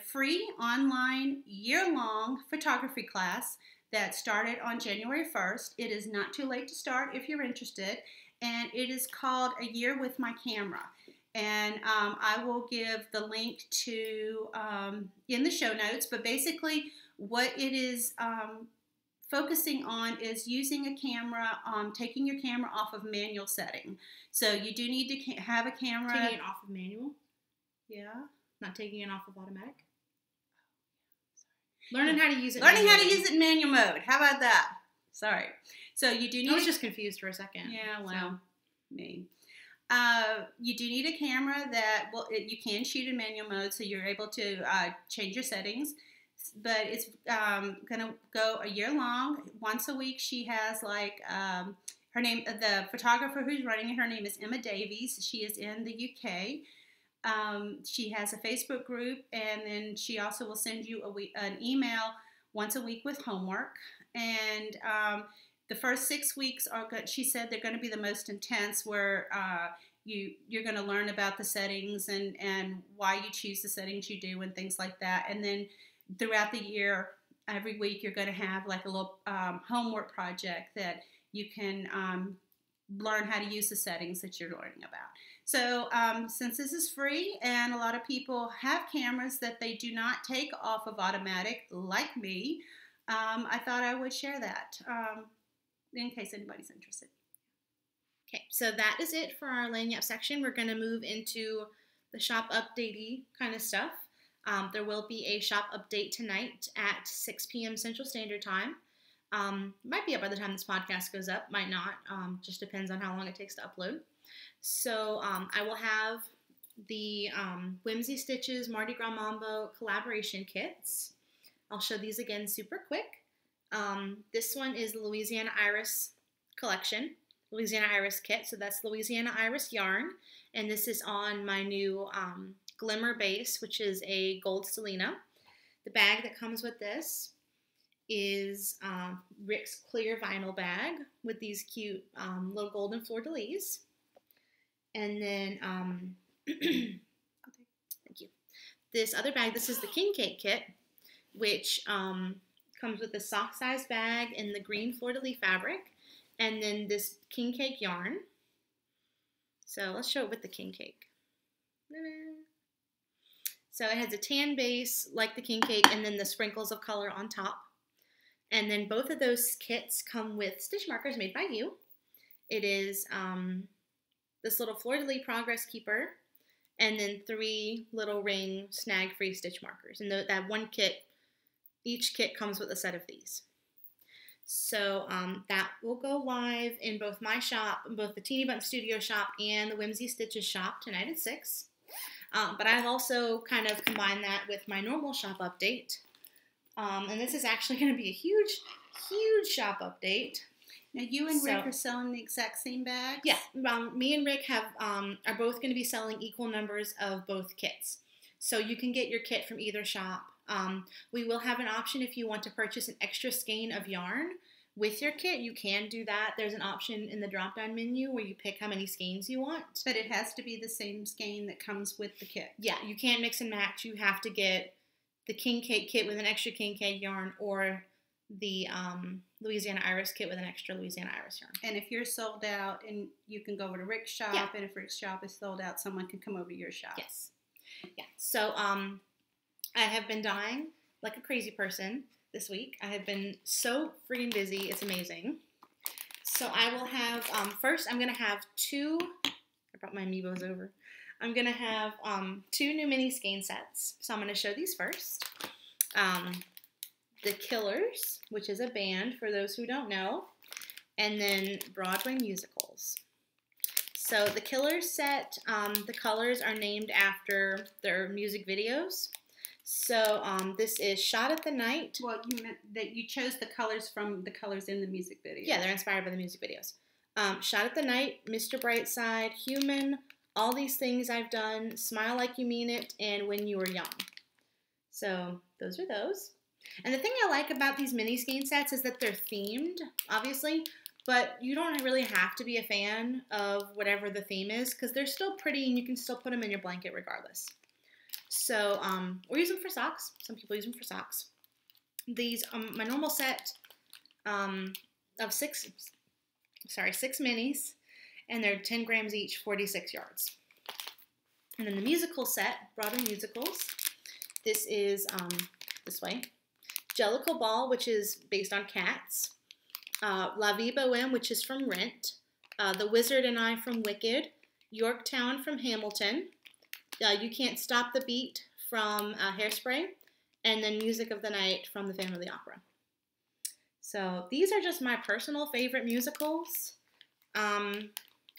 free online year-long photography class that started on January 1st. It is not too late to start if you're interested, and it is called A Year with My Camera. And I will give the link to in the show notes, but basically what it is focusing on is using a camera, taking your camera off of manual setting. So you do need to have a camera. Taking it off of manual? Yeah. Not taking it off of automatic? Learning how to use it. Learning how to use it in manual mode. How about that? Sorry. So you do need. I was just confused for a second. Yeah, well, me. You do need a camera that you can shoot in manual mode, so you're able to change your settings. But it's going to go a year long. Once a week, she has her name. The photographer who's running it, her name is Emma Davies. She is in the UK. She has a Facebook group, and then she also will send you an email once a week with homework. And the first 6 weeks are good. She said they're going to be the most intense, where you're going to learn about the settings and why you choose the settings you do and things like that. And then throughout the year, every week you're going to have like a little homework project that you can learn how to use the settings that you're learning about. So since this is free and a lot of people have cameras that they do not take off of automatic, like me, I thought I would share that in case anybody's interested. Okay, so that is it for our Lagniappe section. We're going to move into the shop updatey kind of stuff. There will be a shop update tonight at 6 p.m. Central Standard Time. Might be up by the time this podcast goes up, might not. Just depends on how long it takes to upload. So I will have the Whimsy Stitches Mardi Gras Mambo collaboration kits. I'll show these again super quick. This one is the Louisiana Iris collection, Louisiana Iris kit. So that's Louisiana Iris yarn, and this is on my new Glimmer base, which is a gold Selena. The bag that comes with this is Rick's clear vinyl bag with these cute little golden fleur-de-lis. And then, thank you. This other bag, this is the King Cake kit, which comes with a sock-sized bag in the green fleur-de-lis fabric, and then this King Cake yarn. So let's show it with the King Cake. So it has a tan base like the King Cake, and then the sprinkles of color on top. And then both of those kits come with stitch markers made by you. It is this little fleur-de-lis progress keeper, and then 3 little ring snag-free stitch markers. And that one kit, each kit comes with a set of these. So that will go live in both my shop, both the Teeny Button Studio shop and the Whimsy Stitches shop tonight at 6. But I've also kind of combined that with my normal shop update. And this is actually going to be a huge, huge shop update. Now, you and Rick are selling the exact same bags? Yeah. Me and Rick are both going to be selling equal numbers of both kits. So you can get your kit from either shop. We will have an option if you want to purchase an extra skein of yarn with your kit. You can do that. There's an option in the drop-down menu where you pick how many skeins you want. But it has to be the same skein that comes with the kit. Yeah, you can't mix and match. You have to get the king cake kit with an extra king cake yarn, or the Louisiana Iris kit with an extra Louisiana Iris yarn. And if you're sold out, and you can go over to Rick's shop, and if Rick's shop is sold out, someone can come over to your shop. Yes. Yeah. So I have been dying like a crazy person this week. I have been so freaking busy. It's amazing. So I will have, first I'm going to have 2, I brought my amiibos over. I'm going to have 2 new mini skein sets. So I'm going to show these first. The Killers, which is a band for those who don't know, and then Broadway musicals. So the Killers set, the colors are named after their music videos. So this is Shot at the Night. Well, you meant that you chose the colors from the colors in the music video. Yeah, they're inspired by the music videos. Shot at the Night, Mr. Brightside, Human, All These Things I've Done, Smile Like You Mean It, and When You Were Young. So those are those. And the thing I like about these mini skein sets is that they're themed, obviously, but you don't really have to be a fan of whatever the theme is, because they're still pretty and you can still put them in your blanket regardless. So, or use them for socks. Some people use them for socks. These, my normal set of 6 minis, and they're 10 grams each, 46 yards. And then the musical set, Broadway musicals, this is this way. Jellicle Ball, which is based on Cats. La Vie Boheme, which is from Rent. The Wizard and I from Wicked. Yorktown from Hamilton. You Can't Stop the Beat from Hairspray. And then Music of the Night from The Phantom of the Opera. So these are just my personal favorite musicals. And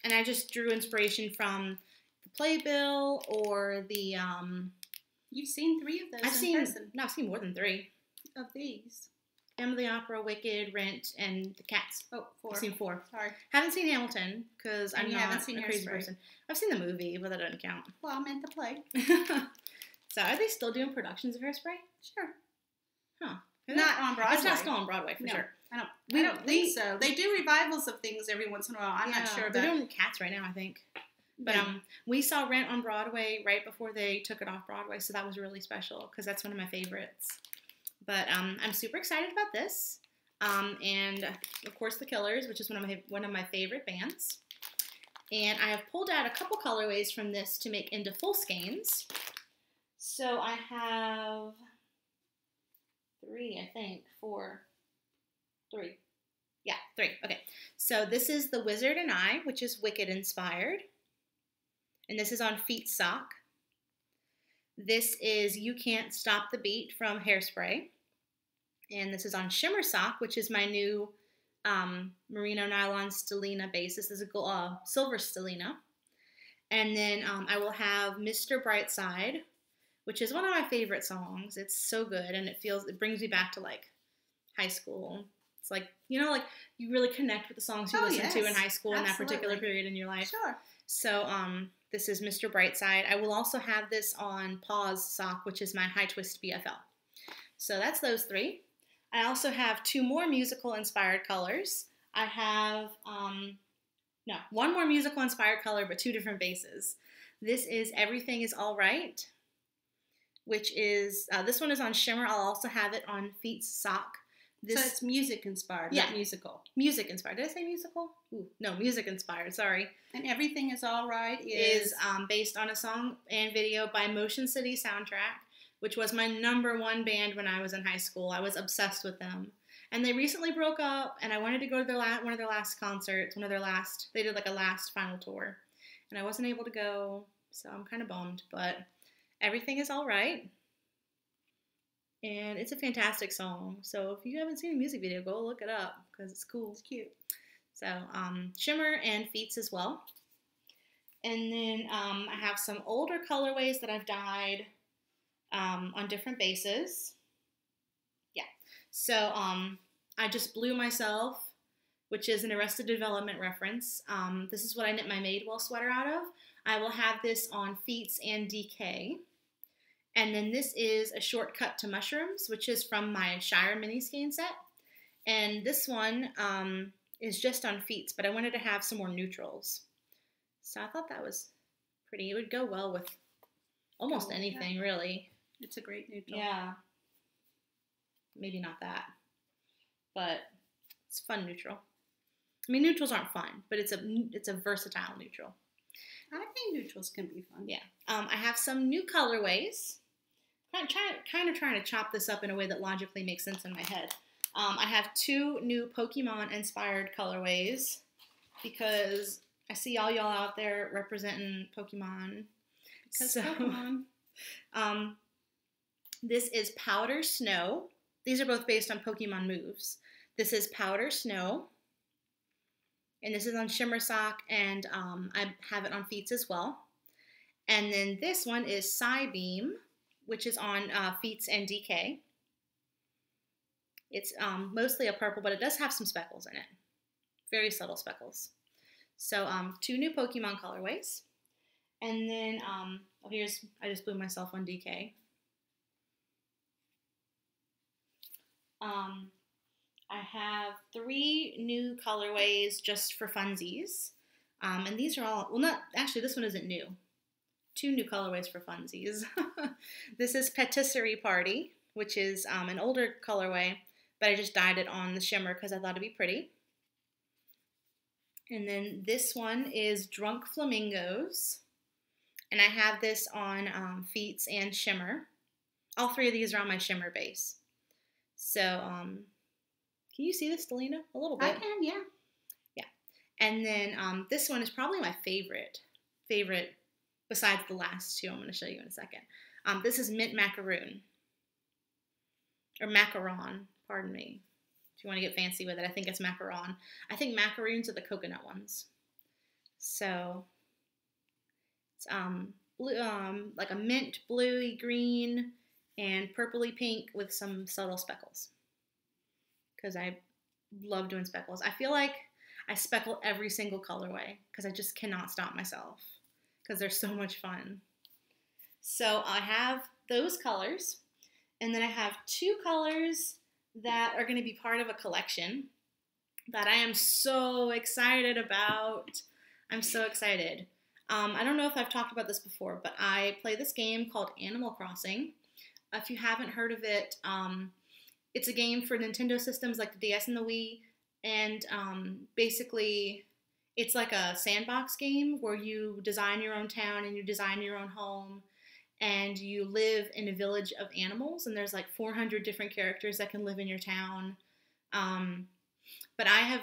I just drew inspiration from the Playbill or the... You've seen 3 of those I've seen more than 3. Of these. Phantom of the Opera, Wicked, Rent, and the Cats. Oh, 4. I've seen 4. Sorry. Haven't seen Hamilton, because I'm not haven't seen a crazy Hairspray. person. I've seen the movie, but that doesn't count. Well, I meant the play. So are they still doing productions of Hairspray? Sure. Huh. Not on Broadway. It's not still on Broadway, for sure. I don't think so. They do revivals of things every once in a while. I'm not sure about. They're doing Cats right now, I think. But we saw Rent on Broadway right before they took it off Broadway, so that was really special, because that's one of my favorites. But I'm super excited about this. And of course the Killers, which is one of my favorite bands. And I have pulled out a couple colorways from this to make into full skeins. So I have 3, I think, 4, 3. Yeah, 3. Okay. So this is The Wizard and I, which is Wicked inspired. And this is on Feet Sock. This is You Can't Stop the Beat from Hairspray. And this is on Shimmer Sock, which is my new merino nylon stellina base. This is a silver stellina. And then I will have Mr. Brightside, which is one of my favorite songs. It's so good, and it brings me back to like high school. It's like, you know, like you really connect with the songs you listened to in high school in that particular period in your life. Sure. So this is Mr. Brightside. I will also have this on Pause Sock, which is my high twist BFL. So that's those 3. I also have 2 more musical inspired colors. I have, one more musical inspired color, but 2 different bases. This is Everything Is All Right, which is, this one is on Shimmer. I'll also have it on Feet Sock. So it's music inspired, not musical. Music inspired. Did I say musical? Ooh, no, music inspired, sorry. And Everything Is All Right is based on a song and video by Motion City Soundtrack, which was my #1 band when I was in high school. I was obsessed with them. And they recently broke up, and I wanted to go to one of their last concerts, they did like a last final tour, and I wasn't able to go, so I'm kind of bummed, but everything is all right. And it's a fantastic song. So if you haven't seen the music video, go look it up because it's cool. It's cute. So shimmer and feats as well. And then I have some older colorways that I've dyed on different bases. Yeah. So I just blew myself, which is an Arrested Development reference. This is what I knit my Madewell sweater out of. I will have this on feats and DK. And then this is a shortcut to mushrooms, which is from my Shire mini skein set. And this one is just on feats, but I wanted to have some more neutrals. So I thought that was pretty. It would go well with almost anything, really. It's a great neutral. Yeah. Maybe not that, but it's fun neutral. I mean, neutrals aren't fun, but it's a versatile neutral. I think neutrals can be fun. Yeah. I have some new colorways. Kind of trying to chop this up in a way that logically makes sense in my head. I have 2 new Pokemon-inspired colorways because I see all y'all out there representing Pokemon. Because Pokemon. This is Powder Snow. These are both based on Pokemon moves. This is Powder Snow. And this is on Shimmer Sock, and I have it on Feats as well. And then this one is Psybeam, which is on Feats and DK. It's mostly a purple, but it does have some speckles in it. Very subtle speckles. So 2 new Pokemon colorways. And then, I just blew myself on DK. I have 3 new colorways just for funsies. And these are all, well, not, actually this one isn't new. 2 new colorways for funsies. This is Patisserie Party, which is an older colorway, but I just dyed it on the shimmer because I thought it'd be pretty. And then this one is Drunk Flamingos. And I have this on Feats and Shimmer. All 3 of these are on my shimmer base. So, can you see this, Delina? A little bit. I can, yeah. Yeah. And then this one is probably my favorite besides the last 2 I'm going to show you in a second. This is Mint Macaroon. Or Macaron, pardon me. If you want to get fancy with it, I think it's Macaron. I think macaroons are the coconut ones. So, it's blue, like a mint bluey green and purpley pink with some subtle speckles. Because I love doing speckles. I feel like I speckle every single colorway because I just cannot stop myself because they're so much fun. So I have those colors, and then I have 2 colors that are going to be part of a collection that I am so excited about. I'm so excited. I don't know if I've talked about this before, but I play this game called Animal Crossing. If you haven't heard of it, it's a game for Nintendo systems like the DS and the Wii, and basically it's like a sandbox game where you design your own town and you design your own home, and you live in a village of animals, and there's like 400 different characters that can live in your town. But I have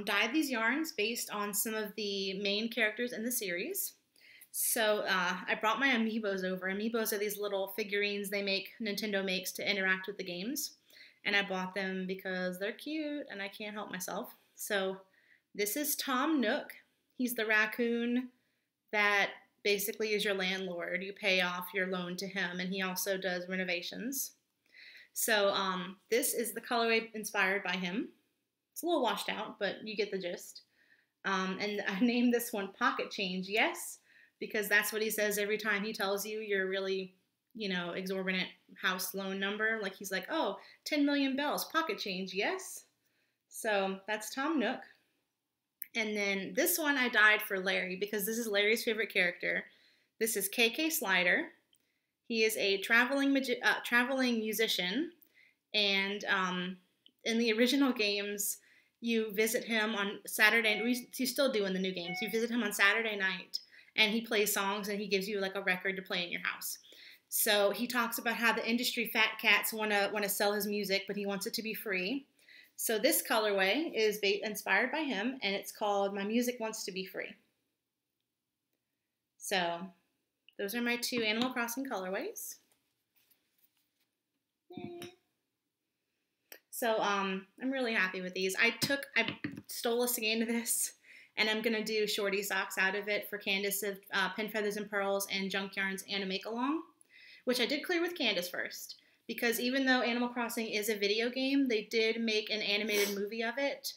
dyed these yarns based on some of the main characters in the series. So I brought my amiibos over. Amiibos are these little figurines Nintendo makes to interact with the games. And I bought them because they're cute and I can't help myself. So this is Tom Nook. He's the raccoon that basically is your landlord. You pay off your loan to him, and he also does renovations. So this is the colorway inspired by him. It's a little washed out, but you get the gist. And I named this one Pocket Change, yes, because that's what he says every time he tells you your really, exorbitant house loan number. Like he's like, oh, 10 million bells, pocket change, yes. So that's Tom Nook. And then this one I dyed for Larry because this is Larry's favorite character. This is KK Slider. He is a traveling musician, and in the original games, you visit him on Saturday. You still do in the new games. You visit him on Saturday night, and he plays songs, and he gives you like a record to play in your house. So he talks about how the industry fat cats want to sell his music, but he wants it to be free. So this colorway is inspired by him, and it's called My Music Wants to Be Free. So those are my 2 Animal Crossing colorways. So I'm really happy with these. I stole a skein of this, and I'm gonna do shorty socks out of it for Candace of Pin Feathers and Pearls and Junk Yarns Animake Along, which I did clear with Candace first, because even though Animal Crossing is a video game, they did make an animated movie of it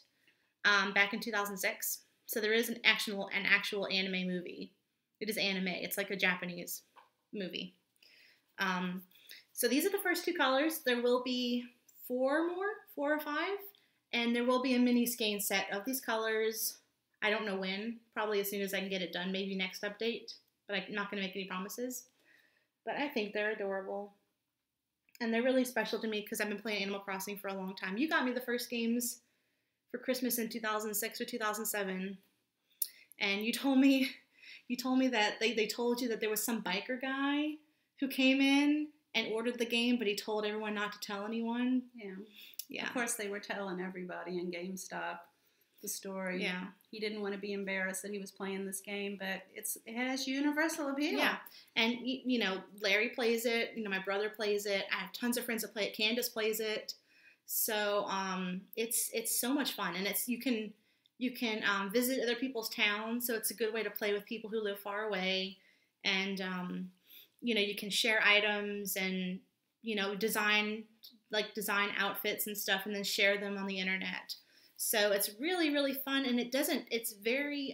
back in 2006. So there is an actual anime movie. It is anime. It's like a Japanese movie. So these are the first 2 colors. There will be 4 or 5, and there will be a mini skein set of these colors. I don't know when. Probably as soon as I can get it done. Maybe next update. But I'm not going to make any promises. But I think they're adorable. And they're really special to me because I've been playing Animal Crossing for a long time. You got me the first games for Christmas in 2006 or 2007. And you told me that they told you that there was some biker guy who came in and ordered the game, but he told everyone not to tell anyone. Yeah. Of course, they were telling everybody in GameStop the story. Yeah. He didn't want to be embarrassed that he was playing this game, but it has universal appeal. Yeah. And, Larry plays it. My brother plays it. I have tons of friends that play it. Candace plays it. So it's so much fun. And you can visit other people's towns, so it's a good way to play with people who live far away. And, you can share items and, design outfits and stuff and then share them on the internet. So it's really, really fun, and it's very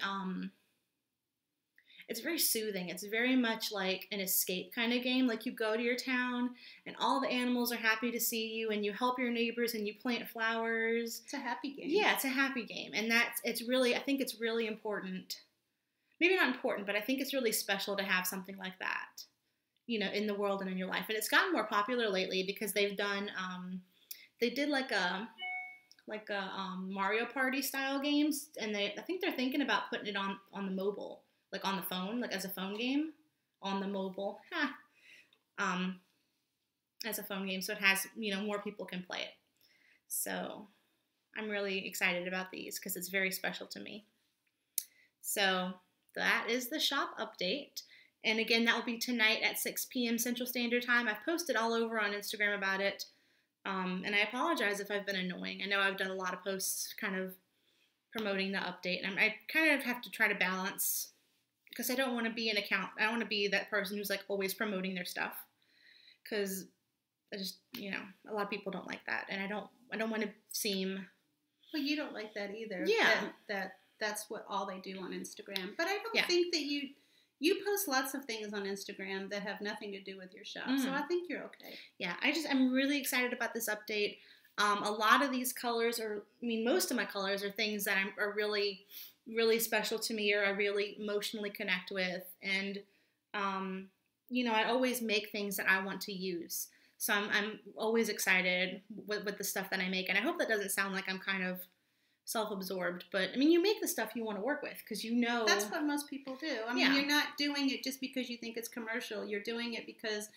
soothing. It's very much like an escape kind of game. Like you go to your town and all the animals are happy to see you and you help your neighbors and you plant flowers. It's a happy game. Yeah, it's a happy game. And I think it's really important. Maybe not important, but I think it's really special to have something like that, in the world and in your life. And it's gotten more popular lately because they've done, they did like a Mario Party style games, and I think they're thinking about putting it on the mobile, like on the phone, like as a phone game on the mobile, as a phone game, so it has, more people can play it. So I'm really excited about these because it's very special to me. So that is the shop update. And again, that will be tonight at 6 p.m. Central Standard Time. I've posted all over on Instagram about it. And I apologize if I've been annoying. I know I've done a lot of posts kind of promoting the update. And I kind of have to try to balance because I don't want to be I don't want to be that person who's like always promoting their stuff. Because I just, a lot of people don't like that. And I don't want to seem... Well, you don't like that either. Yeah. That's what all they do on Instagram. But I don't think that you post lots of things on Instagram that have nothing to do with your shop. So I think you're okay. Yeah, I'm really excited about this update. A lot of these colors most of my colors are things that are really, really special to me or I really emotionally connect with. And, I always make things that I want to use. So I'm always excited with the stuff that I make. And I hope that doesn't sound like I'm kind of self-absorbed, but you make the stuff you want to work with because that's what most people do. You're not doing it just because you think it's commercial. You're doing it because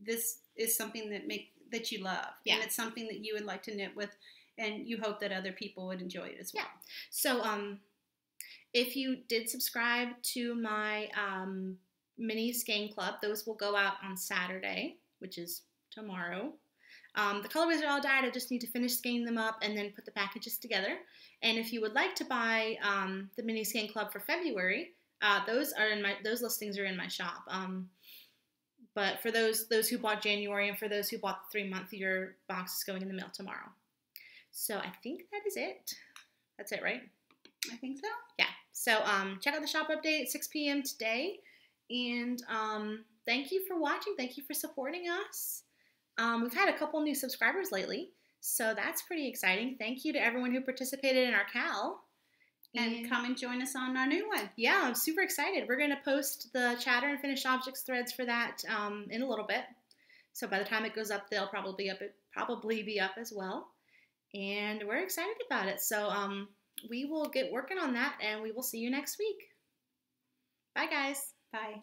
this is something that you love, and it's something that you would like to knit with, and you hope that other people would enjoy it as well. So if you did subscribe to my mini skein club, those will go out on Saturday, which is tomorrow. The colorways are all dyed. I just need to finish skeining them up and then put the packages together. And if you would like to buy the mini skein club for February, those listings are in my shop. But for those who bought January and for those who bought the 3-month, your box is going in the mail tomorrow. So I think that is it. That's it, right? I think so. Yeah. So check out the shop update at 6 p.m. today. And thank you for watching. Thank you for supporting us. We've had a couple new subscribers lately, so that's pretty exciting. Thank you to everyone who participated in our KAL. And come and join us on our new one. Yeah, I'm super excited. We're going to post the chatter and finished objects threads for that in a little bit. So by the time it goes up, they'll probably be up as well. And we're excited about it. So we will get working on that, and we will see you next week. Bye, guys. Bye.